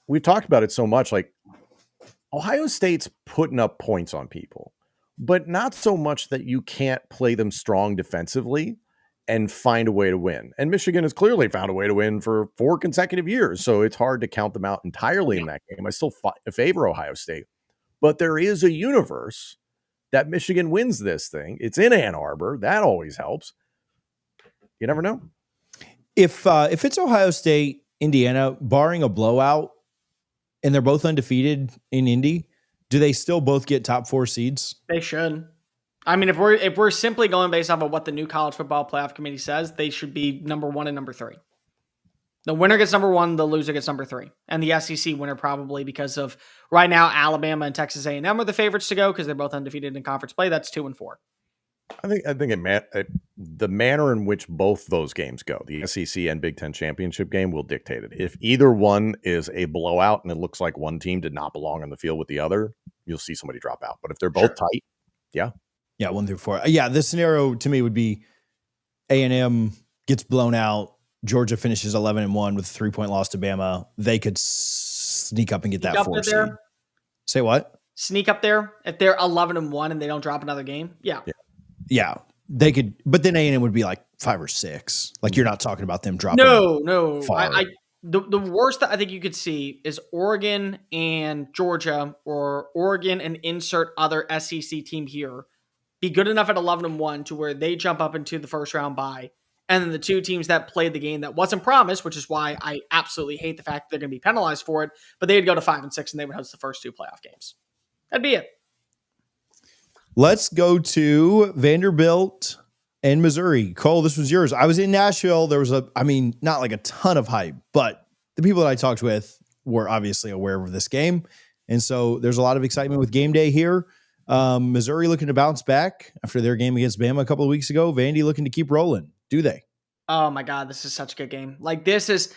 we've talked about it so much. Like, Ohio State's putting up points on people, but not so much that you can't play them strong defensively and find a way to win. And Michigan has clearly found a way to win for 4 consecutive years. So it's hard to count them out entirely in that game. I still favor Ohio State, but there is a universe that Michigan wins this thing. It's in Ann Arbor. That always helps. You never know. If it's Ohio State, Indiana, barring a blowout, and they're both undefeated in Indy, do they still both get top 4 seeds? They should. I mean, if we're simply going based off of what the new college football playoff committee says, they should be number 1 and number 3. The winner gets number 1, the loser gets number 3. And the SEC winner probably, because of right now, Alabama and Texas A&M are the favorites to go because they're both undefeated in conference play. That's 2 and 4. I think the manner in which both those games go, the SEC and Big Ten championship game, will dictate it. If either one is a blowout and it looks like one team did not belong on the field with the other, you'll see somebody drop out. But if they're both tight, Yeah. Yeah, 1 through 4. Yeah, this scenario to me would be A&M gets blown out. Georgia finishes 11-1 with a 3-point loss to Bama. They could sneak up and get Sneak that up 4 seed. there. Say what? Sneak up there if they're 11-1 and they don't drop another game. Yeah. Yeah, they could, but then A&M would be like 5 or 6. Like you're not talking about them dropping. No. far. The worst that I think you could see is Oregon and Georgia, or Oregon and insert other SEC team here, be good enough at 11-1 to where they jump up into the first round bye. And then the two teams that played the game that wasn't promised, which is why I absolutely hate the fact that they're going to be penalized for it, but they'd go to 5-6 and they would host the first 2 playoff games. That'd be it. Let's go to Vanderbilt and Missouri. Cole, this was yours. I was in Nashville. There was not like a ton of hype, but the people that I talked with were obviously aware of this game. And so there's a lot of excitement with game day here. Missouri looking to bounce back after their game against Bama a couple of weeks ago. Vandy looking to keep rolling. Do they? Oh my God, this is such a good game. Like this is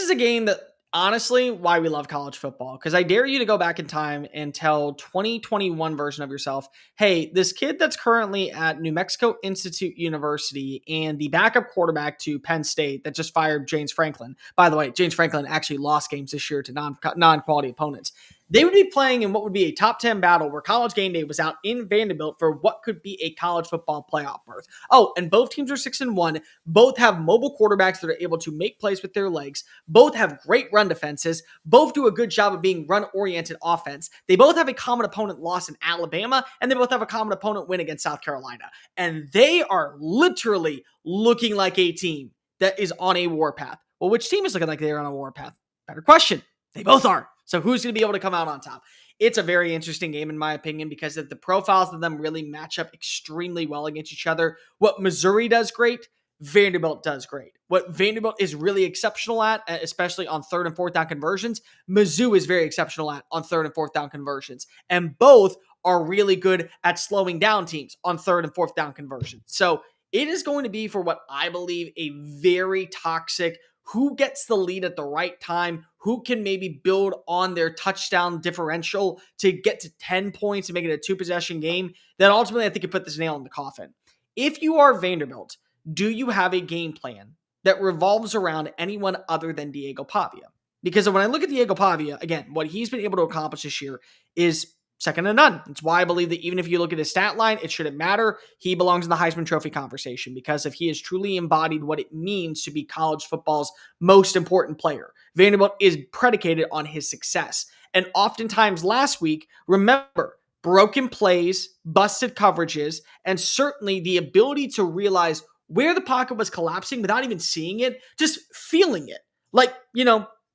a game that honestly why we love college football. Because I dare you to go back in time and tell 2021 version of yourself, hey, this kid that's currently at New Mexico Institute University and the backup quarterback to Penn State that just fired James Franklin. By the way, James Franklin actually lost games this year to non-quality opponents. They would be playing in what would be a top 10 battle where College Game Day was out in Vanderbilt for what could be a college football playoff berth. Oh, and both teams are 6-1. Both have mobile quarterbacks that are able to make plays with their legs. Both have great run defenses. Both do a good job of being run-oriented offense. They both have a common opponent loss in Alabama, and they both have a common opponent win against South Carolina. And they are literally looking like a team that is on a warpath. Well, which team is looking like they're on a warpath? Better question. They both are. So who's going to be able to come out on top? It's a very interesting game, in my opinion, because the profiles of them really match up extremely well against each other. What Missouri does great, Vanderbilt does great. What Vanderbilt is really exceptional at, especially on 3rd and 4th down conversions, MIZZOU is very exceptional at on 3rd and 4th down conversions. And both are really good at slowing down teams on 3rd and 4th down conversions. So it is going to be, for what I believe, a very toxic, who gets the lead at the right time, who can maybe build on their touchdown differential to get to 10 points and make it a 2-possession game, that ultimately I think could put this nail in the coffin. If you are Vanderbilt, do you have a game plan that revolves around anyone other than Diego Pavia? Because when I look at Diego Pavia, again, what he's been able to accomplish this year is second to none. That's why I believe that even if you look at his stat line, it shouldn't matter. He belongs in the Heisman Trophy conversation because if he has truly embodied what it means to be college football's most important player. Vanderbilt is predicated on his success. And oftentimes last week, remember, broken plays, busted coverages, and certainly the ability to realize where the pocket was collapsing without even seeing it, just feeling it. Like,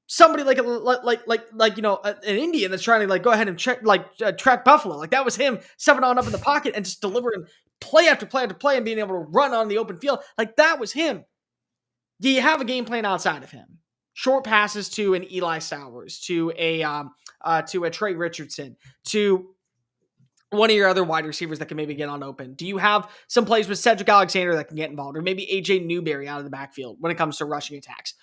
somebody like an Indian that's trying to go ahead and track buffalo. Like that was him stepping on up in the pocket and just delivering play after play after play and being able to run on the open field. Like that was him. Do you have a game plan outside of him? Short passes to an Eli Sowers, to a Trey Richardson, to one of your other wide receivers that can maybe get on open? Do you have some plays with Cedric Alexander that can get involved, or maybe AJ Newberry out of the backfield when it comes to rushing attacks?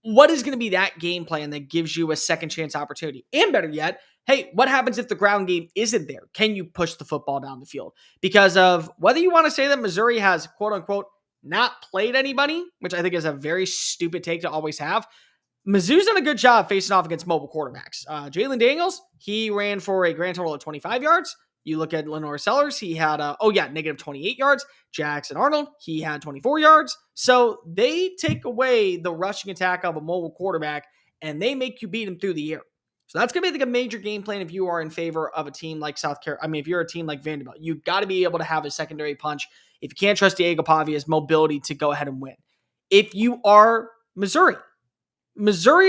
What is going to be that game plan that gives you a second chance opportunity? And better yet, hey, what happens if the ground game isn't there? Can you push the football down the field? Because of whether you want to say that Missouri has, quote unquote, not played anybody, which I think is a very stupid take to always have, Mizzou's done a good job facing off against mobile quarterbacks. Jalen Daniels, he ran for a grand total of 25 yards. You look at Lenore Sellers, he had negative 28 yards. Jackson Arnold, he had 24 yards. So they take away the rushing attack of a mobile quarterback and they make you beat him through the air. So that's going to be like a major game plan if you are in favor of a team like South Carolina. I mean, if you're a team like Vanderbilt, you've got to be able to have a secondary punch. If you can't trust Diego Pavia's mobility to go ahead and win. If you are Missouri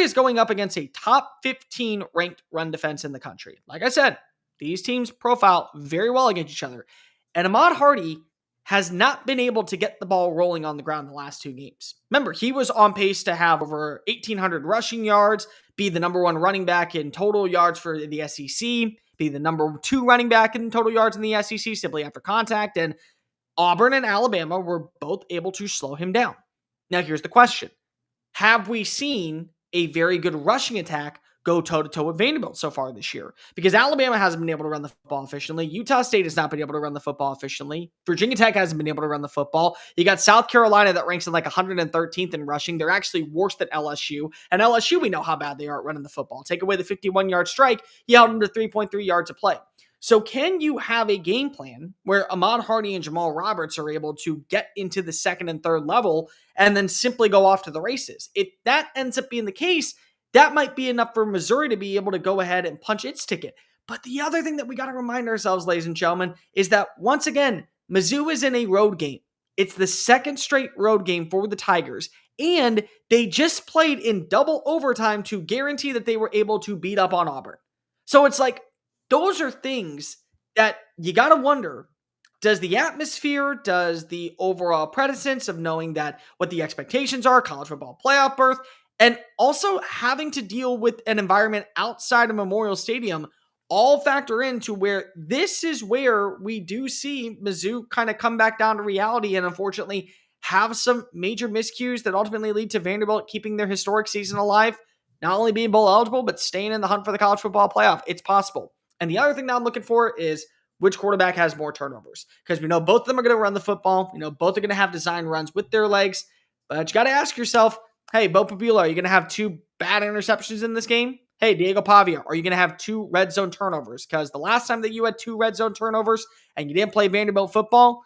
is going up against a top 15 ranked run defense in the country. Like I said, these teams profile very well against each other. And Ahmad Hardy has not been able to get the ball rolling on the ground the last 2 games. Remember, he was on pace to have over 1,800 rushing yards, be the number 1 running back in total yards for the SEC, be the number 2 running back in total yards in the SEC simply after contact. And Auburn and Alabama were both able to slow him down. Now, here's the question. Have we seen a very good rushing attack go toe-to-toe with Vanderbilt so far this year, because Alabama hasn't been able to run the football efficiently. Utah State has not been able to run the football efficiently. Virginia Tech hasn't been able to run the football. You got South Carolina that ranks in like 113th in rushing. They're actually worse than LSU. And LSU, we know how bad they are at running the football. Take away the 51-yard strike, you held them to 3.3 yards a play. So can you have a game plan where Ahmad Hardy and Jamal Roberts are able to get into the second and third level and then simply go off to the races? If that ends up being the case, that might be enough for Missouri to be able to go ahead and punch its ticket. But the other thing that we got to remind ourselves, ladies and gentlemen, is that once again, Mizzou is in a road game. It's the second straight road game for the Tigers. And they just played in double overtime to guarantee that they were able to beat up on Auburn. So it's like, those are things that you got to wonder, does the atmosphere, does the overall precedence of knowing that what the expectations are, college football playoff berth, and also having to deal with an environment outside of Memorial Stadium all factor into where this is where we do see Mizzou kind of come back down to reality and unfortunately have some major miscues that ultimately lead to Vanderbilt keeping their historic season alive, not only being bowl eligible, but staying in the hunt for the college football playoff. It's possible. And the other thing that I'm looking for is which quarterback has more turnovers, because we know both of them are going to run the football. We know both are going to have design runs with their legs, but you got to ask yourself, hey, Bo Pabula, are you going to have 2 bad interceptions in this game? Hey, Diego Pavia, are you going to have 2 red zone turnovers? Because the last time that you had 2 red zone turnovers and you didn't play Vanderbilt football,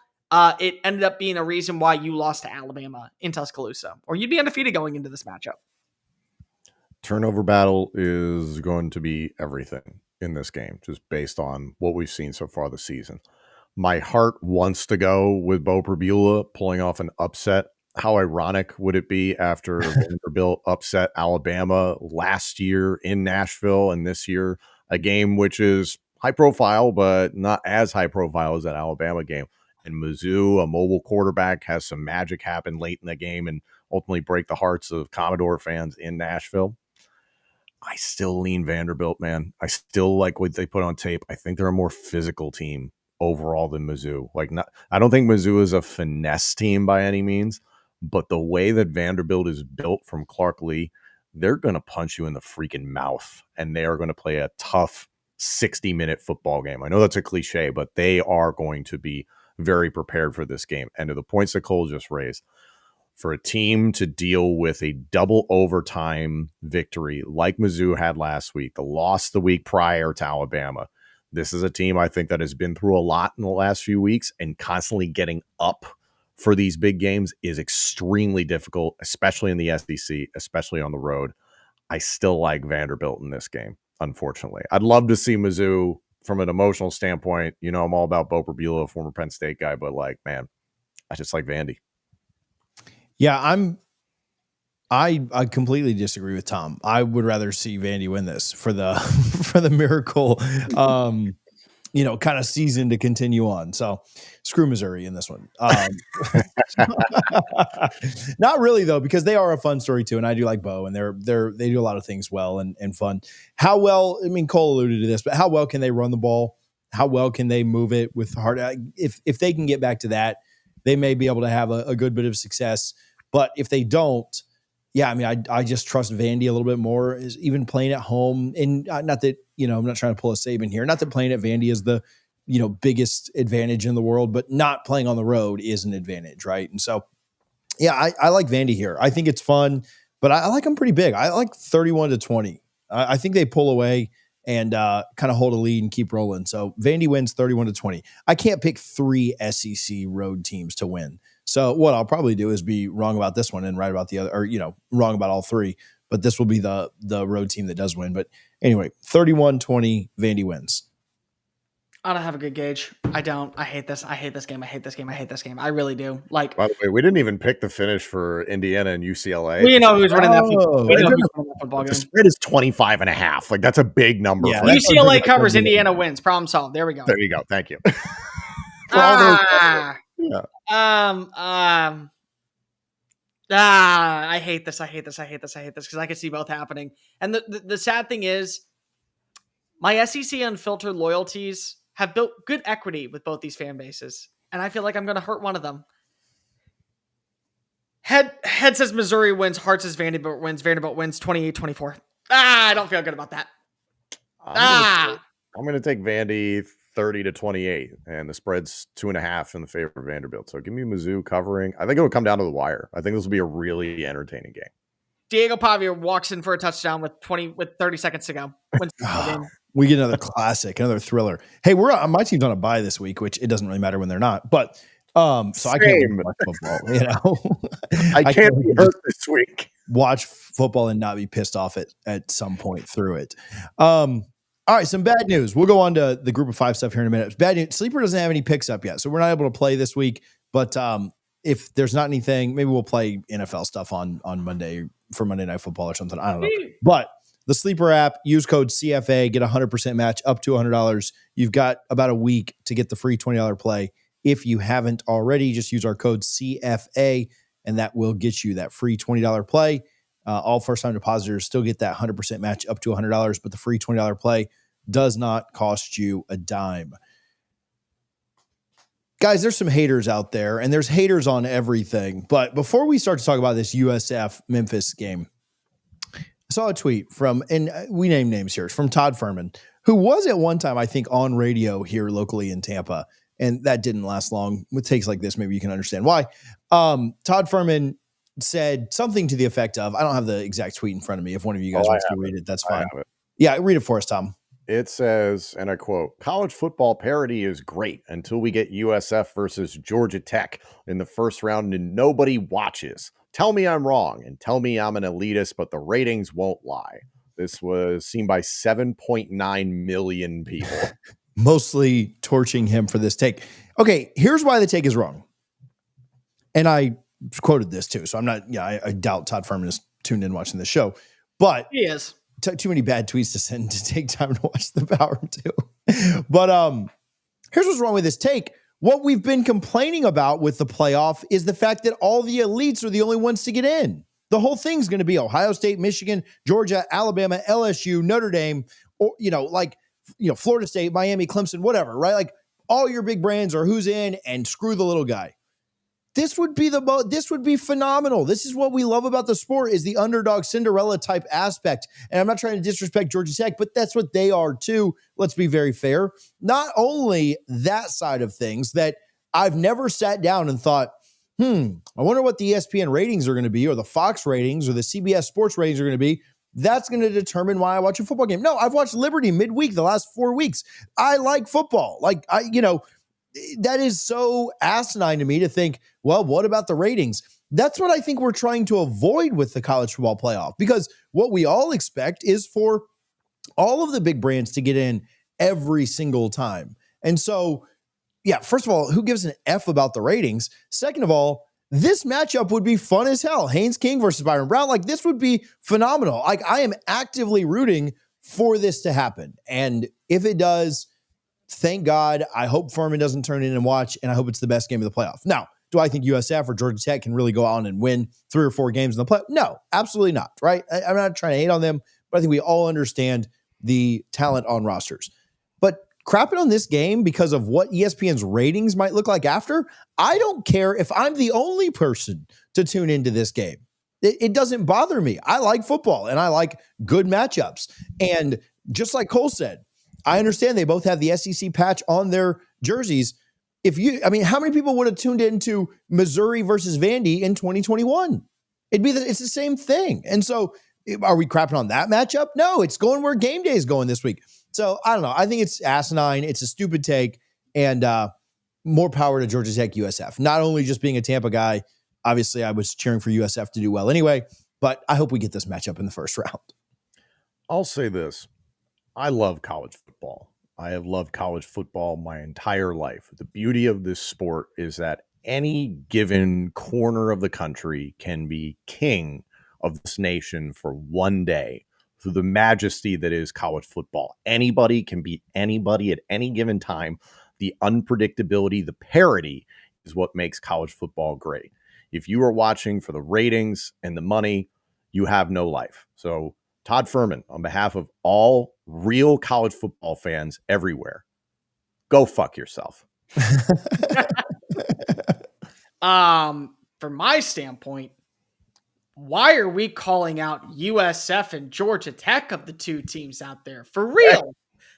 it ended up being a reason why you lost to Alabama in Tuscaloosa, or you'd be undefeated going into this matchup. Turnover battle is going to be everything in this game, just based on what we've seen so far this season. My heart wants to go with Bo Pabula pulling off an upset. How ironic would it be after Vanderbilt upset Alabama last year in Nashville, and this year a game which is high profile, but not as high profile as that Alabama game. And Mizzou, a mobile quarterback, has some magic happen late in the game and ultimately break the hearts of Commodore fans in Nashville. I still lean Vanderbilt, man. I still like what they put on tape. I think they're a more physical team overall than Mizzou. I don't think Mizzou is a finesse team by any means, but the way that Vanderbilt is built from Clark Lee, they're going to punch you in the freaking mouth, and they are going to play a tough 60-minute football game. I know that's a cliche, but they are going to be very prepared for this game. And to the points that Cole just raised, for a team to deal with a double overtime victory like Mizzou had last week, the loss the week prior to Alabama, this is a team I think that has been through a lot in the last few weeks, and constantly getting up for these big games is extremely difficult, especially in the SEC, especially on the road. I still like Vanderbilt in this game, unfortunately. I'd love to see Mizzou from an emotional standpoint. You know, I'm all about Bo Pabula, former Penn State guy, but man, I just like Vandy. Yeah, I completely disagree with Tom. I would rather see Vandy win this for the for the miracle kind of season to continue on. So screw Missouri in this one. Not really though, because they are a fun story too, and I do like Bo, and they do a lot of things well and fun. How well? I mean, Cole alluded to this, but how well can they run the ball? How well can they move it with heart? If they can get back to that, they may be able to have a good bit of success. But if they don't, yeah, I mean, I just trust Vandy a little bit more, is even playing at home. And not that, I'm not trying to pull a Saban here. Not that playing at Vandy is the, biggest advantage in the world, but not playing on the road is an advantage, right? And so, yeah, I like Vandy here. I think it's fun, but I like them pretty big. I like 31-20. I think they pull away and kind of hold a lead and keep rolling. So Vandy wins 31-20. I can't pick 3 SEC road teams to win. So what I'll probably do is be wrong about this one and right about the other, or, wrong about all 3. But this will be the road team that does win. But anyway, 31-20, Vandy wins. I don't have a good gauge. I don't. I hate this. I hate this game. I hate this game. I hate this game. I really do. By the way, we didn't even pick the finish for Indiana and UCLA. We know who's running that football game. The spread is 25.5. That's a big number. Yeah, UCLA covers, Indiana wins. Problem solved. There we go. There you go. Thank you. I hate this. I hate this. I hate this. I hate this because I can see both happening. And the sad thing is, my SEC unfiltered loyalties have built good equity with both these fan bases, and I feel like I'm going to hurt one of them. Head says Missouri wins. Heart says Vanderbilt wins. Vanderbilt wins 28-24. I don't feel good about that. I'm going to take Vandy 30-28, and the spread's 2.5 in the favor of Vanderbilt. So give me MIZZOU covering. I think it'll come down to the wire. I think this will be a really entertaining game. Diego Pavia walks in for a touchdown with 30 seconds to go. We get another classic, another thriller. Hey, my team's on a bye this week, which it doesn't really matter when they're not. But so I can't watch football. I can't be hurt this week. Watch football and not be pissed off at some point through it. All right, some bad news. We'll go on to the group of 5 stuff here in a minute. Bad news. Sleeper doesn't have any picks up yet, so we're not able to play this week. But if there's not anything, maybe we'll play NFL stuff on Monday for Monday Night Football or something. I don't know. But the Sleeper app, use code CFA, get a 100% match up to $100. You've got about a week to get the free $20 play. If you haven't already, just use our code CFA, and that will get you that free $20 play. All first-time depositors still get that 100% match up to $100, but the free $20 play does not cost you a dime. Guys, there's some haters out there, and there's haters on everything. But before we start to talk about this USF Memphis game, I saw a tweet from, and we name names here, from Todd Furman, who was at one time, I think, on radio here locally in Tampa, and that didn't last long. With takes like this, maybe you can understand why. Todd Furman said something to the effect of, I don't have the exact tweet in front of me. If one of you guys wants to read it, that's fine. Yeah, read it for us, Tom. It says, and I quote, "College football parity is great until we get USF versus Georgia Tech in the first round and nobody watches. Tell me I'm wrong and tell me I'm an elitist, but the ratings won't lie." This was seen by 7.9 million people. Mostly torching him for this take. Okay, here's why the take is wrong. And I quoted this too, so I'm not, I doubt Todd Furman is tuned in watching this show, but he is. Too many bad tweets to send to take time to watch the Power 2. But here's what's wrong with this take. What we've been complaining about with the playoff is the fact that all the elites are the only ones to get in. The whole thing's going to be Ohio State, Michigan, Georgia, Alabama, LSU, Notre Dame, or Florida State, Miami, Clemson, whatever, right? Like all your big brands are who's in, and screw the little guy. This would be phenomenal. This is what we love about the sport, is the underdog Cinderella type aspect. And I'm not trying to disrespect Georgia Tech, but that's what they are too. Let's be very fair. Not only that side of things, that I've never sat down and thought, I wonder what the ESPN ratings are going to be, or the Fox ratings, or the CBS Sports ratings are going to be. That's going to determine why I watch a football game. No, I've watched Liberty midweek the last 4 weeks. I like football. That is so asinine to me to think, well, what about the ratings? That's what I think we're trying to avoid with the college football playoff, because what we all expect is for all of the big brands to get in every single time. And so, first of all, who gives an F about the ratings? Second of all, this matchup would be fun as hell. Haynes King versus Byron Brown. This would be phenomenal. I am actively rooting for this to happen. And if it does, thank God. I hope Furman doesn't turn in and watch, and I hope it's the best game of the playoff. Now, do I think USF or Georgia Tech can really go on and win 3 or 4 games in the playoff? No, absolutely not, right? I'm not trying to hate on them, but I think we all understand the talent on rosters. But crapping on this game because of what ESPN's ratings might look like after, I don't care if I'm the only person to tune into this game. It doesn't bother me. I like football, and I like good matchups. And just like Cole said, I understand they both have the SEC patch on their jerseys. How many people would have tuned into Missouri versus Vandy in 2021? It's the same thing. And so are we crapping on that matchup? No, it's going where game day is going this week. So I don't know. I think it's asinine. It's a stupid take, and more power to Georgia Tech USF. Not only just being a Tampa guy, obviously I was cheering for USF to do well anyway, but I hope we get this matchup in the first round. I'll say this. I love college football. I have loved college football my entire life. The beauty of this sport is that any given corner of the country can be king of this nation for one day through the majesty that is college football. Anybody can beat anybody at any given time. The unpredictability, the parity is what makes college football great. If you are watching for the ratings and the money, you have no life. So Todd Furman, on behalf of all real college football fans everywhere, go fuck yourself. From my standpoint, why are we calling out USF and Georgia Tech of the two teams out there? For real.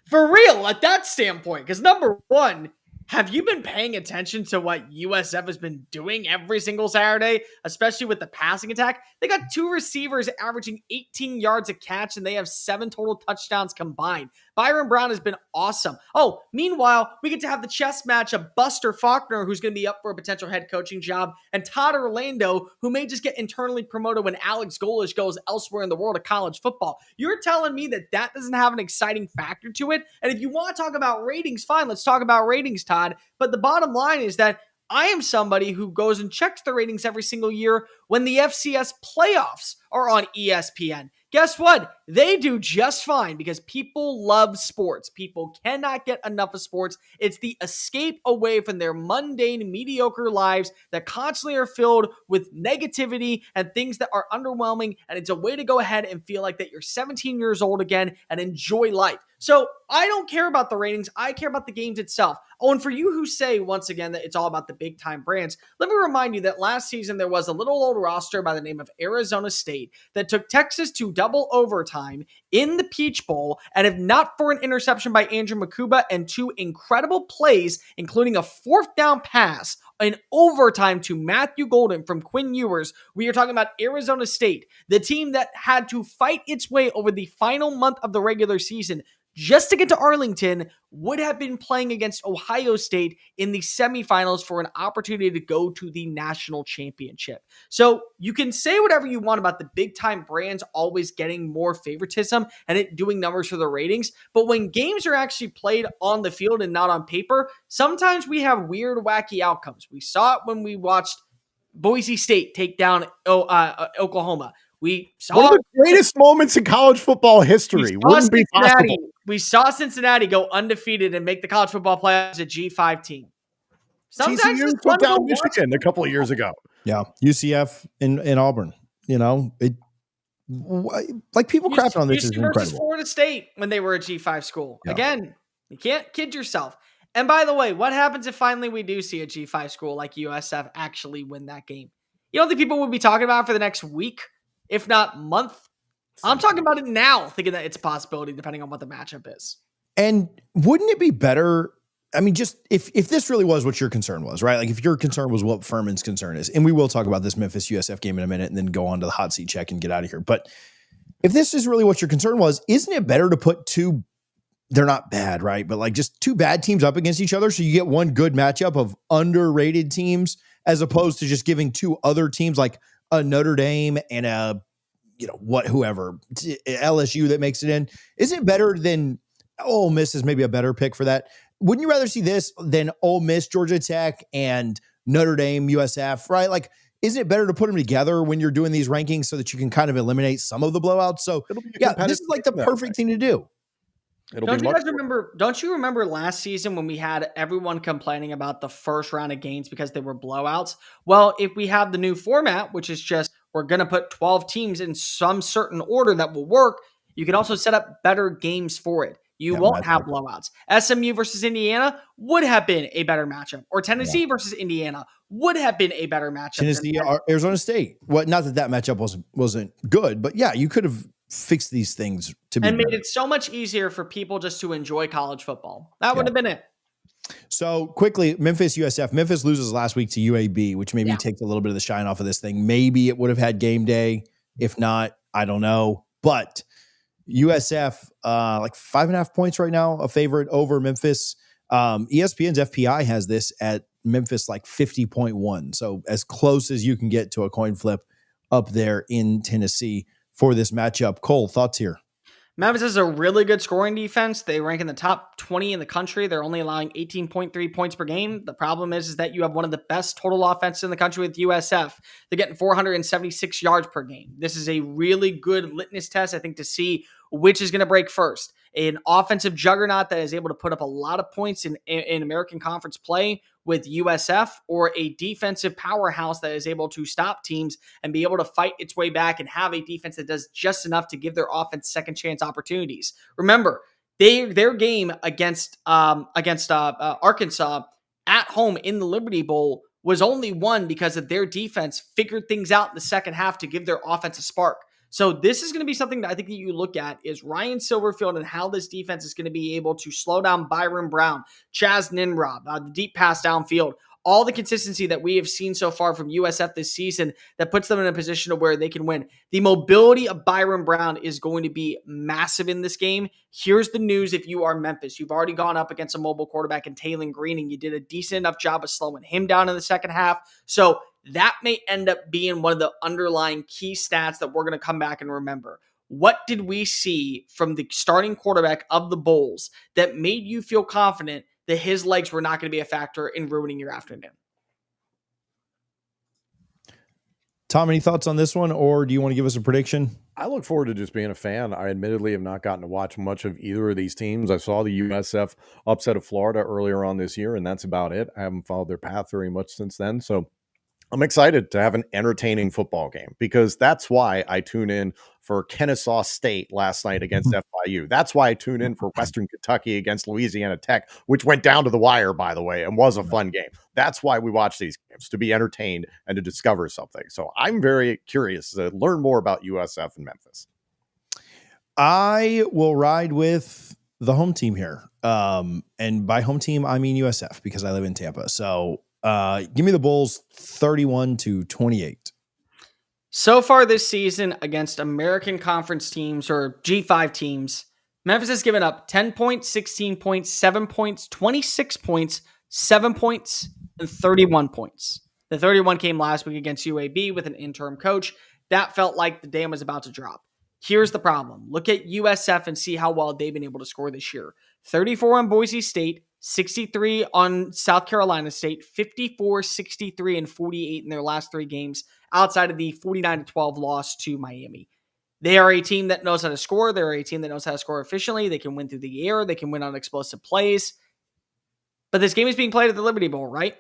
For real, at that standpoint. Because number one, have you been paying attention to what USF has been doing every single Saturday, especially with the passing attack? They got 2 receivers averaging 18 yards a catch, and they have 7 total touchdowns combined. Byron Brown has been awesome. Oh, meanwhile, we get to have the chess match of Buster Faulkner, who's going to be up for a potential head coaching job, and Todd Orlando, who may just get internally promoted when Alex Golesh goes elsewhere in the world of college football. You're telling me that that doesn't have an exciting factor to it? And if you want to talk about ratings, fine, let's talk about ratings, Todd. But the bottom line is that I am somebody who goes and checks the ratings every single year when the FCS playoffs are on ESPN. Guess what? They do just fine because people love sports. People cannot get enough of sports. It's the escape away from their mundane, mediocre lives that constantly are filled with negativity and things that are underwhelming. And it's a way to go ahead and feel like that you're 17 years old again and enjoy life. So I don't care about the ratings. I care about the games itself. Oh, and for you who say, once again, that it's all about the big time brands, let me remind you that last season there was a little old roster by the name of Arizona State that took Texas to double overtime in the Peach Bowl, and if not for an interception by Andrew Makuba and 2 incredible plays, including a 4th down pass in overtime to Matthew Golden from Quinn Ewers, we are talking about Arizona State, the team that had to fight its way over the final month of the regular season just to get to Arlington, would have been playing against Ohio State in the semifinals for an opportunity to go to the national championship. So you can say whatever you want about the big time brands always getting more favoritism and it doing numbers for the ratings. But when games are actually played on the field and not on paper, sometimes we have weird, wacky outcomes. We saw it when we watched Boise State take down Oklahoma. We saw one of the greatest moments in college football history. Wouldn't be possible. We saw Cincinnati go undefeated and make the college football playoffs as a G5 team. Sometimes TCU took down Michigan a couple of years ago. Yeah, UCF in Auburn. You know, like people crapping on this is incredible. Versus Florida State when they were a G5 school. Yeah. Again, you can't kid yourself. And by the way, what happens if finally we do see a G5 school like USF actually win that game? You don't think people would be talking about it for the next week, if not month? I'm talking about it now, thinking that it's a possibility depending on what the matchup is. And wouldn't it be better? I mean, just if this really was what your concern was, right? Like if your concern was what Furman's concern is, and we will talk about this Memphis USF game in a minute and then go on to the hot seat check and get out of here. But if this is really what your concern was, isn't it better to put 2, they're not bad, right? But like just 2 bad teams up against each other so you get one good matchup of underrated teams as opposed to just giving 2 other teams like a Notre Dame and a, whoever, LSU that makes it in? Isn't it better than Ole Miss is maybe a better pick for that? Wouldn't you rather see this than Ole Miss, Georgia Tech, and Notre Dame, USF, right? Like, isn't it better to put them together when you're doing these rankings so that you can kind of eliminate some of the blowouts? So, yeah, this is like the perfect thing to do. Don't you remember last season when we had everyone complaining about the first round of games because they were blowouts? Well, if we have the new format, which is just we're going to put 12 teams in some certain order that will work, you can also set up better games for it. You won't have blowouts. SMU versus Indiana would have been a better matchup. Or Tennessee versus Indiana would have been a better matchup. Tennessee, Arizona State. Well, not that matchup wasn't good, but yeah, you could have fixed these things to be and made better. It so much easier for people just to enjoy college football. That would have been it. So quickly, Memphis USF. Memphis loses last week to UAB, which maybe takes a little bit of the shine off of this thing. Maybe it would have had game day. If not, I don't know. But USF, like 5.5 points right now, a favorite over Memphis. ESPN's FPI has this at Memphis like 50.1. So as close as you can get to a coin flip up there in Tennessee for this matchup. Cole, thoughts here? Memphis is a really good scoring defense. They rank in the top 20 in the country. They're only allowing 18.3 points per game. The problem is that you have one of the best total offenses in the country with USF. They're getting 476 yards per game. This is a really good litmus test, I think, to see which is going to break first. An offensive juggernaut that is able to put up a lot of points in American Conference play with USF, or a defensive powerhouse that is able to stop teams and be able to fight its way back and have a defense that does just enough to give their offense second chance opportunities. Remember, their game against Arkansas at home in the Liberty Bowl was only won because of their defense figured things out in the second half to give their offense a spark. So this is going to be something that I think that you look at is Ryan Silverfield and how this defense is going to be able to slow down Byron Brown, Chaz Ninrob, the deep pass downfield, all the consistency that we have seen so far from USF this season that puts them in a position to where they can win. The mobility of Byron Brown is going to be massive in this game. Here's the news if you are Memphis. You've already gone up against a mobile quarterback in Taylon Green, and you did a decent enough job of slowing him down in the second half. So that may end up being one of the underlying key stats that we're going to come back and remember. What did we see from the starting quarterback of the Bulls that made you feel confident that his legs were not going to be a factor in ruining your afternoon? Tom, any thoughts on this one, or do you want to give us a prediction? I look forward to just being a fan. I admittedly have not gotten to watch much of either of these teams. I saw the USF upset of Florida earlier on this year, and that's about it. I haven't followed their path very much since then. So I'm excited to have an entertaining football game because that's why I tune in for Kennesaw State last night against FIU. That's why I tune in for Western Kentucky against Louisiana Tech, which went down to the wire, by the way, and was a fun game. That's why we watch these games, to be entertained and to discover something. So I'm very curious to learn more about USF and Memphis. I will ride with the home team here. And by home team, I mean USF because I live in Tampa. So give me the Bulls 31-28. So far this season against American Conference teams or G5 teams, Memphis has given up 10 points, 16 points, 7 points, 26 points, 7 points, and 31 points. The 31 came last week against UAB with an interim coach. That felt like the dam was about to drop. Here's the problem. Look at USF and see how well they've been able to score this year. 34 on Boise State, 63 on South Carolina State, 54, 63, and 48 in their last three games outside of the 49-12 loss to Miami. They are a team that knows how to score. They're a team that knows how to score efficiently. They can win through the air. They can win on explosive plays. But this game is being played at the Liberty Bowl, right?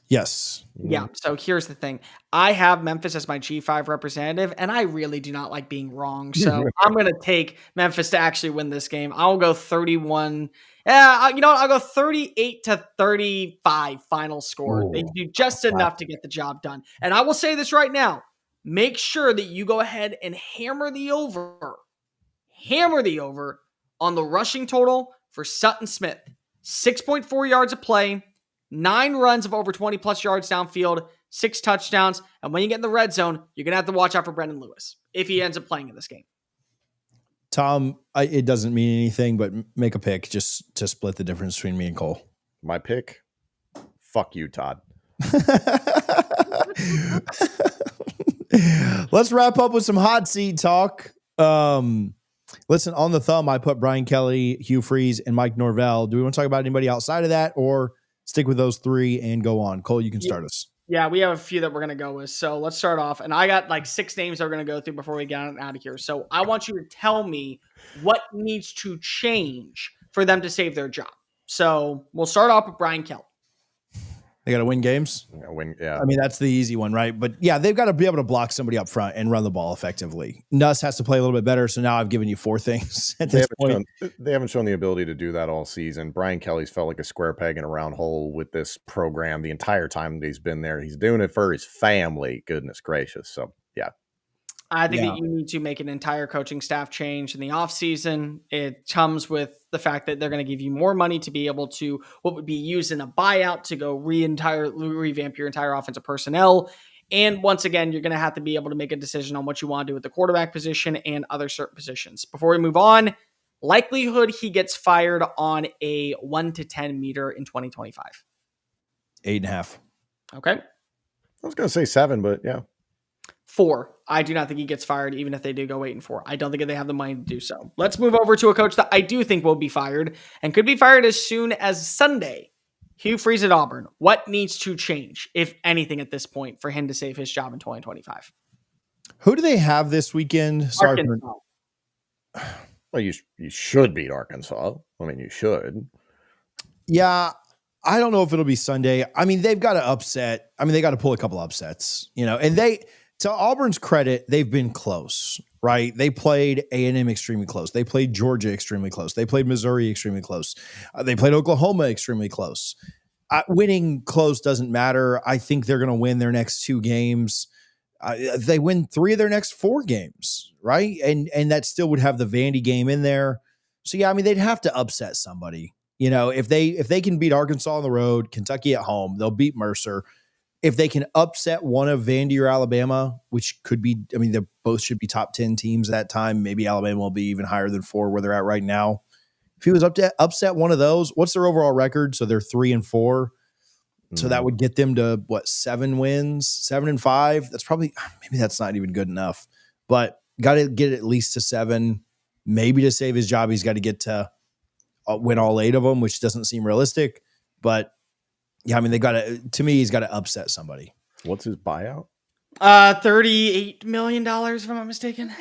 Yes. Yeah. So here's the thing. I have Memphis as my G5 representative, and I really do not like being wrong. So I'm going to take Memphis to actually win this game. I'll go 31. I'll go 38-35 final score. Ooh. They do just enough to get the job done. And I will say this right now. Make sure that you go ahead and hammer the over on the rushing total for Sutton Smith. 6.4 yards a play. 9 runs of over 20 plus yards downfield, 6 touchdowns. And when you get in the red zone, you're going to have to watch out for Brendan Lewis if he ends up playing in this game. Tom, it doesn't mean anything, but make a pick just to split the difference between me and Cole. My pick? Fuck you, Todd. Let's wrap up with some hot seat talk. Listen, on the thumb, I put Brian Kelly, Hugh Freeze, and Mike Norvell. Do we want to talk about anybody outside of that or stick with those three and go on? Cole, you can start us. Yeah, we have a few that we're going to go with. So let's start off. And I got like 6 names that we're going to go through before we get out of here. So I want you to tell me what needs to change for them to save their job. So we'll start off with Brian Kelly. They got to win games. Yeah. I mean, that's the easy one, right? But yeah, they've got to be able to block somebody up front and run the ball effectively. Nuss has to play a little bit better. So now I've given you 4 things at this point. They haven't shown the ability to do that all season. Brian Kelly's felt like a square peg in a round hole with this program the entire time that he's been there. He's doing it for his family. Goodness gracious. So yeah. I think that you need to make an entire coaching staff change in the offseason. It comes with the fact that they're going to give you more money to be able to what would be used in a buyout to go revamp your entire offensive personnel. And once again, you're going to have to be able to make a decision on what you want to do with the quarterback position and other certain positions. Before we move on, likelihood he gets fired on a 1 to 10 meter in 2025. 8.5. Okay. I was going to say 7, but yeah. 4. I do not think he gets fired, even if they do go 8-4. I don't think they have the money to do so. Let's move over to a coach that I do think will be fired and could be fired as soon as Sunday. Hugh Freeze at Auburn. What needs to change, if anything, at this point for him to save his job in 2025? Who do they have this weekend? Sorry. Well, you should beat Arkansas. I mean, you should. Yeah. I don't know if it'll be Sunday. I mean, they've got to upset. I mean, they got to pull a couple upsets, and to Auburn's credit, they've been close, right? They played A&M extremely close. They played Georgia extremely close. They played Missouri extremely close. They played Oklahoma extremely close. winning close doesn't matter. I think they're going to win their next 2 games. They win 3 of their next 4 games, right? And that still would have the Vandy game in there. So yeah, I mean, they'd have to upset somebody. You know, if they can beat Arkansas on the road, Kentucky at home, they'll beat Mercer. If they can upset one of Vandy or Alabama, which could be, I mean, they both should be top 10 teams at that time. Maybe Alabama will be even higher than 4 where they're at right now. If he was upset one of those, what's their overall record? So they're 3-4. So that would get them to 7 wins, 7-5. That's probably, maybe that's not even good enough, but got to get at least to 7. Maybe to save his job, he's got to get to win all 8 of them, which doesn't seem realistic. But yeah, I mean, to me, he's got to upset somebody. What's his buyout? $38 million, if I'm not mistaken.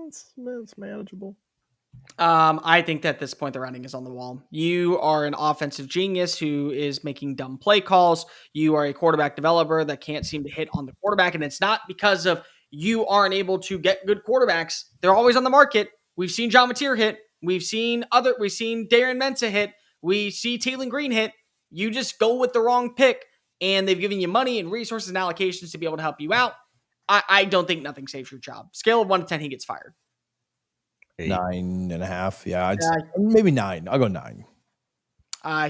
It's manageable. I think that at this point, the writing is on the wall. You are an offensive genius who is making dumb play calls. You are a quarterback developer that can't seem to hit on the quarterback. And it's not because of you aren't able to get good quarterbacks. They're always on the market. We've seen John Mateer hit. We've seen Darren Mensah hit. We see Taylor Green hit. You just go with the wrong pick, and they've given you money and resources and allocations to be able to help you out. I don't think nothing saves your job. Scale of 1 to 10, he gets fired. 8. 9.5. Yeah, maybe 9. I'll go 9.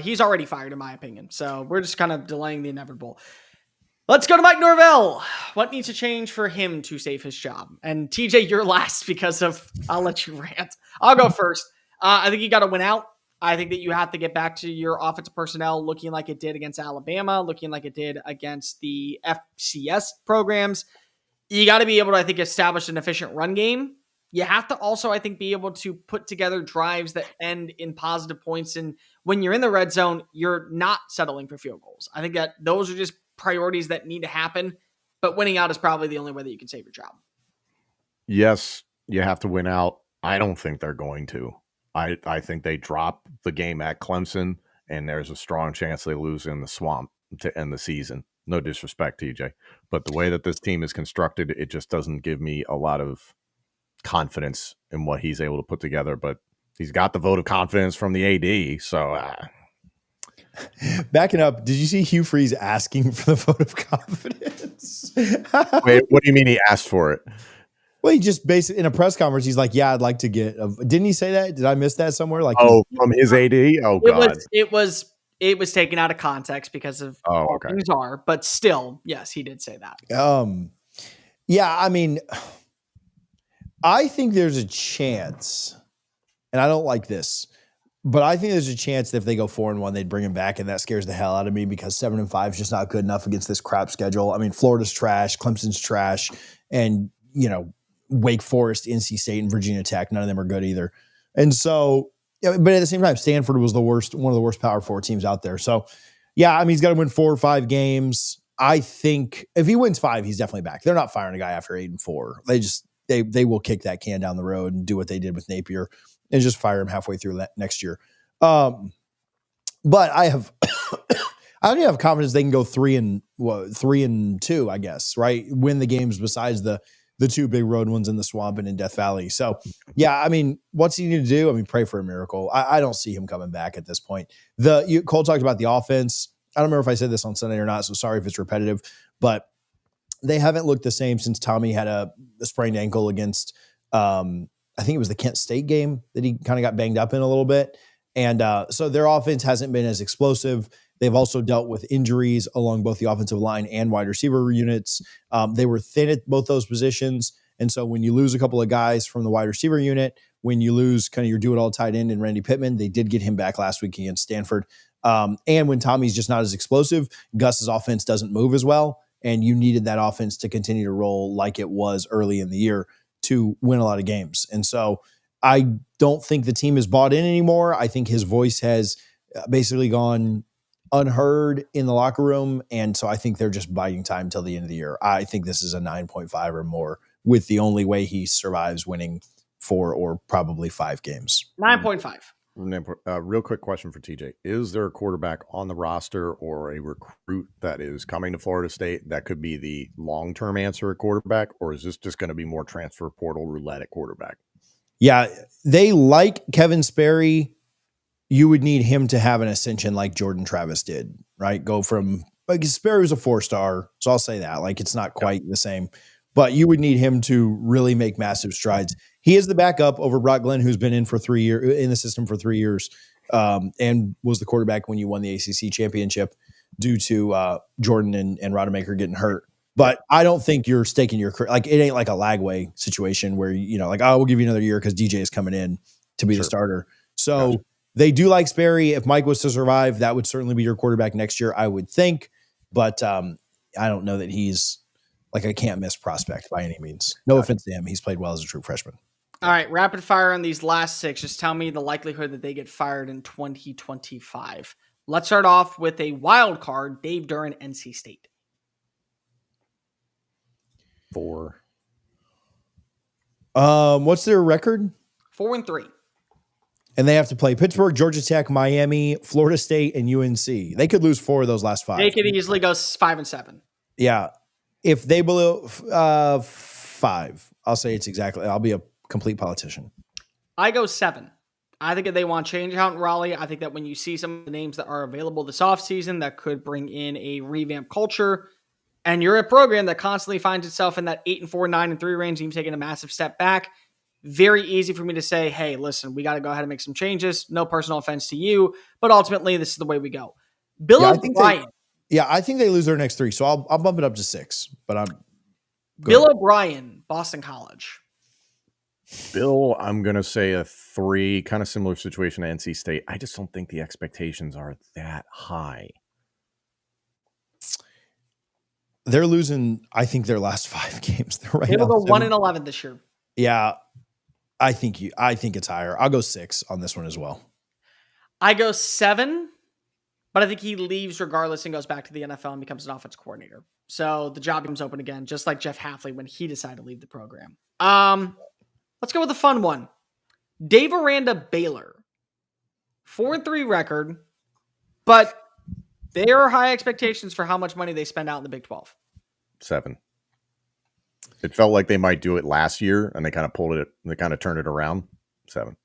He's already fired, in my opinion. So we're just kind of delaying the inevitable. Let's go to Mike Norvell. What needs to change for him to save his job? And TJ, you're last because I'll let you rant. I'll go first. I think you got to win out. I think that you have to get back to your offensive personnel looking like it did against Alabama, looking like it did against the FCS programs. You got to be able to, I think, establish an efficient run game. You have to also, I think, be able to put together drives that end in positive points. And when you're in the red zone, you're not settling for field goals. I think that those are just priorities that need to happen. But winning out is probably the only way that you can save your job. Yes, you have to win out. I don't think they're going to. I think they drop the game at Clemson, and there's a strong chance they lose in the swamp to end the season. No disrespect, TJ. But the way that this team is constructed, it just doesn't give me a lot of confidence in what he's able to put together. But he's got the vote of confidence from the AD. So backing up, did you see Hugh Freeze asking for the vote of confidence? Wait, what do you mean he asked for it? Well, he just basically in a press conference, he's like, "Yeah, I'd like to get." Didn't he say that? Did I miss that somewhere? Like, from his AD? Oh, God, it was taken out of context because of how things are. But still, yes, he did say that. Yeah, I mean, I think there's a chance, and I don't like this, but I think there's a chance that if they go 4-1, they'd bring him back, and that scares the hell out of me because 7-5 is just not good enough against this crap schedule. I mean, Florida's trash, Clemson's trash, and Wake Forest, NC State, and Virginia Tech. None of them are good either. And so, but at the same time, Stanford was one of the worst Power 4 teams out there. So, yeah, I mean, he's got to win 4 or 5 games. I think if he wins 5, he's definitely back. They're not firing a guy after 8-4. They will kick that can down the road and do what they did with Napier and just fire him halfway through next year. But I have, I don't even have confidence they can go 3-2, I guess, right? Win the games besides the 2 big road ones in the Swamp and in Death Valley. So, yeah, I mean, what's he need to do? I mean, pray for a miracle. I don't see him coming back at this point. Cole talked about the offense. I don't remember if I said this on Sunday or not, so sorry if it's repetitive, but they haven't looked the same since Tommy had a sprained ankle against, I think it was the Kent State game that he kind of got banged up in a little bit. And so their offense hasn't been as explosive. They've also dealt with injuries along both the offensive line and wide receiver units. They were thin at both those positions. And so when you lose a couple of guys from the wide receiver unit, when you lose kind of your do-it-all tight end and Randy Pittman, they did get him back last week against Stanford. And when Tommy's just not as explosive, Gus's offense doesn't move as well. And you needed that offense to continue to roll like it was early in the year to win a lot of games. And so I don't think the team is bought in anymore. I think his voice has basically gone unheard in the locker room. And so I think they're just biding time till the end of the year. I think this is a 9.5 or more with the only way he survives winning 4 or probably 5 games. 9.5. Real quick question for TJ. Is there a quarterback on the roster or a recruit that is coming to Florida State that could be the long-term answer at quarterback, or is this just going to be more transfer portal roulette at quarterback? Yeah, they like Kevin Sperry. you would need him to have an ascension like Jordan Travis did, right? Go from like Sperry was a 4-star, so I'll say that. Like it's not quite the same, but you would need him to really make massive strides. He is the backup over Brock Glenn, who's been in for 3 years in the system for 3 years, and was the quarterback when you won the ACC championship due to Jordan and Rodemaker getting hurt. But I don't think you're staking your career. Like it ain't like a Lagway situation where like I will give you another year because DJ is coming in to be the starter. So. Gotcha. They do like Sperry. If Mike was to survive, that would certainly be your quarterback next year, I would think. But I don't know that he's like a can't miss prospect by any means. No offense to him. He's played well as a true freshman. All right, rapid fire on these last 6. Just tell me the likelihood that they get fired in 2025. Let's start off with a wild card, Dave Duran, NC State. 4. What's their record? 4-3. And they have to play Pittsburgh, Georgia Tech, Miami, Florida State, and UNC. They could lose 4 of those last 5. They could easily go 5-7. Yeah. If they below 5, I'll say it's exactly. I'll be a complete politician. I go 7. I think that they want change out in Raleigh. I think that when you see some of the names that are available this offseason that could bring in a revamped culture, and you're a program that constantly finds itself in that 8-4, 9-3 range, and you've taken a massive step back, very easy for me to say, hey, listen, we got to go ahead and make some changes. No personal offense to you, but ultimately this is the way we go. Bill O'Brien. I think they lose their next 3, so I'll bump it up to 6. But Bill O'Brien, Boston College. Bill, I'm going to say a 3, kind of similar situation to NC State. I just don't think the expectations are that high. They're losing, I think, their last 5 games. They will go 1-11 this year. Yeah. I think it's higher. I'll go 6 on this one as well. I go 7, but I think he leaves regardless and goes back to the NFL and becomes an offense coordinator. So the job becomes open again, just like Jeff Hafley when he decided to leave the program. Let's go with a fun one. Dave Aranda, Baylor. 4-3 record, but there are high expectations for how much money they spend out in the Big 12. 7. It felt like they might do it last year, and they kind of pulled it. They kind of turned it around. 7.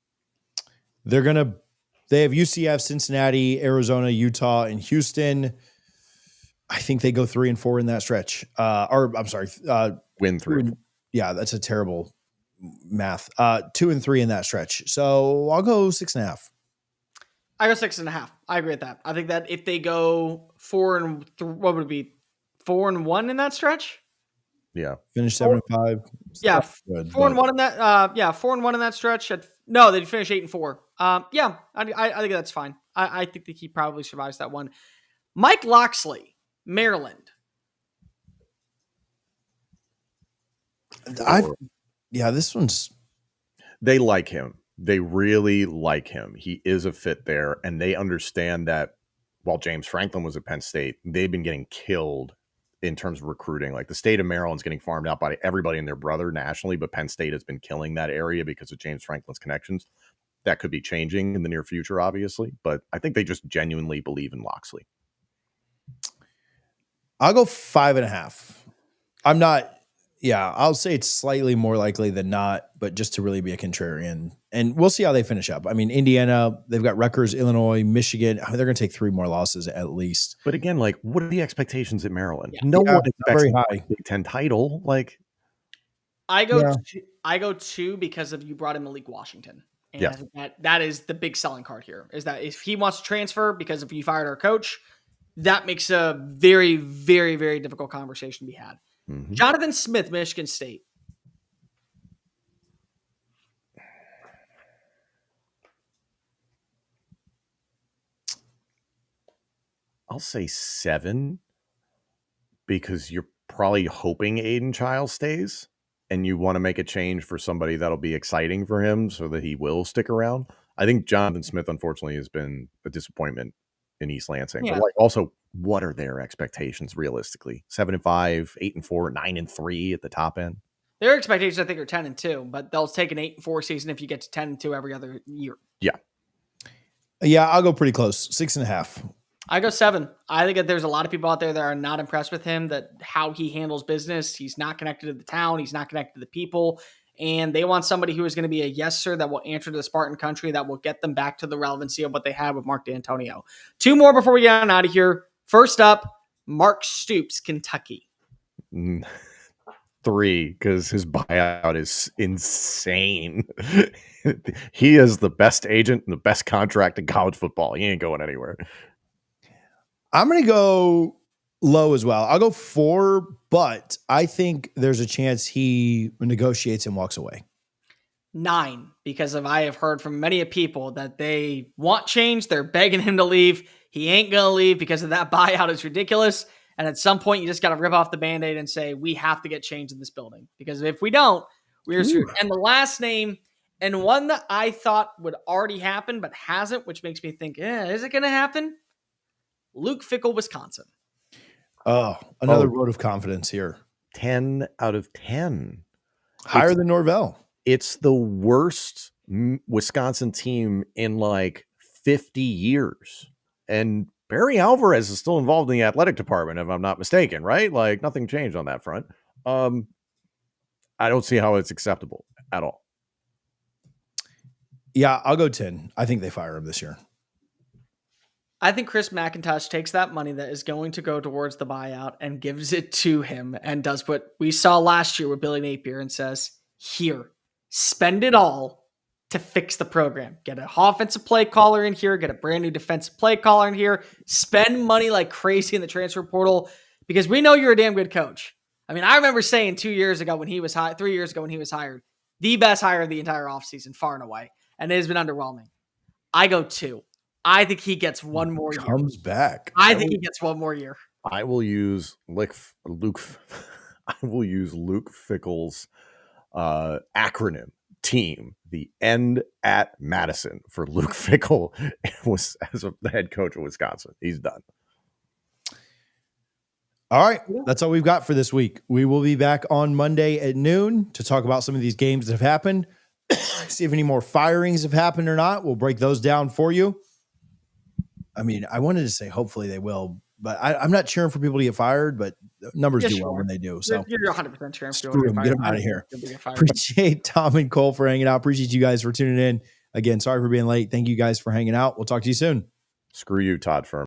They have UCF, Cincinnati, Arizona, Utah, and Houston. I think they go 3-4 in that stretch. Win 3. Yeah, that's a terrible math. 2-3 in that stretch. So I'll go 6.5. I go 6.5. I agree with that. I think that if they go 4-1 in that stretch. Yeah. Finish 7-5. Yeah. 4-1 in that. 4-1 in that stretch. No, they'd finish 8-4. Yeah, I think that's fine. I think that he probably survives that one. Mike Loxley, Maryland. This one's. They like him. They really like him. He is a fit there, and they understand that while James Franklin was at Penn State, they've been getting killed in terms of recruiting. Like the state of Maryland's getting farmed out by everybody and their brother nationally, but Penn State has been killing that area because of James Franklin's connections. That could be changing in the near future, obviously, but I think they just genuinely believe in Loxley. I'll go 5.5. I'm not. Yeah, I'll say it's slightly more likely than not, but just to really be a contrarian. And we'll see how they finish up. I mean, Indiana, they've got Rutgers, Illinois, Michigan. I mean, they're going to take 3 more losses at least. But again, like, what are the expectations at Maryland? Yeah. No one expects very high. Big Ten title. Like, I go 2 because of you brought in Malik Washington. And I think that is the big selling card here, is that if he wants to transfer because if you fired our coach, that makes a very, very, very difficult conversation to be had. Mm-hmm. Jonathan Smith, Michigan State. I'll say 7 because you're probably hoping Aiden Chiles stays and you want to make a change for somebody that'll be exciting for him so that he will stick around. I think Jonathan Smith, unfortunately, has been a disappointment in East Lansing. Yeah. But like, also, what are their expectations realistically? 7-5, 8-4, 9-3 at the top end. Their expectations, I think, are 10-2, but they'll take an 8-4 season if you get to 10-2 every other year. Yeah, I'll go pretty close. 6.5. I go 7. I think that there's a lot of people out there that are not impressed with him, that how he handles business. He's not connected to the town. He's not connected to the people. and they want somebody who is going to be a yes sir that will answer to the Spartan country, that will get them back to the relevancy of what they had with Mark D'Antonio. 2 more before we get on out of here. First up, Mark Stoops, Kentucky. 3, because his buyout is insane. He is the best agent and the best contract in college football. He ain't going anywhere. I'm going to go low as well. I'll go 4, but I think there's a chance he negotiates and walks away. 9, because I have heard from many people that they want change. They're begging him to leave. He ain't going to leave because of that buyout is ridiculous. And at some point, you just got to rip off the Band-Aid and say, we have to get change in this building. Because if we don't, we're screwed. And the last name, and one that I thought would already happen, but hasn't, which makes me think, is it going to happen? Luke Fickell, Wisconsin. Oh, another vote of confidence here. 10 out of 10. Higher than Norvell. It's the worst Wisconsin team in like 50 years. And Barry Alvarez is still involved in the athletic department, if I'm not mistaken, right? Like nothing changed on that front. I don't see how it's acceptable at all. Yeah, I'll go 10. I think they fire him this year. I think Chris McIntosh takes that money that is going to go towards the buyout and gives it to him and does what we saw last year with Billy Napier and says, here, spend it all to fix the program. Get an offensive play caller in here, get a brand new defensive play caller in here, spend money like crazy in the transfer portal because we know you're a damn good coach. I mean, I remember saying 2 years ago when he was hired, 3 years ago when he was hired, the best hire of the entire offseason, far and away. And it has been underwhelming. I go 2. I think he gets one more year. Comes back. I think he gets one more year. I will use Luke. I will use Luke Fickell's acronym team, the end at Madison for Luke Fickell was as the head coach of Wisconsin. He's done. All right. That's all we've got for this week. We will be back on Monday at noon to talk about some of these games that have happened. See if any more firings have happened or not. We'll break those down for you. I mean, I wanted to say hopefully they will, but I'm not cheering for people to get fired, but numbers do well when they do. So you're 100% cheering for screw them. Get them out of here. Appreciate Tom and Cole for hanging out. Appreciate you guys for tuning in. Again, sorry for being late. Thank you guys for hanging out. We'll talk to you soon. Screw you, Todd Firm.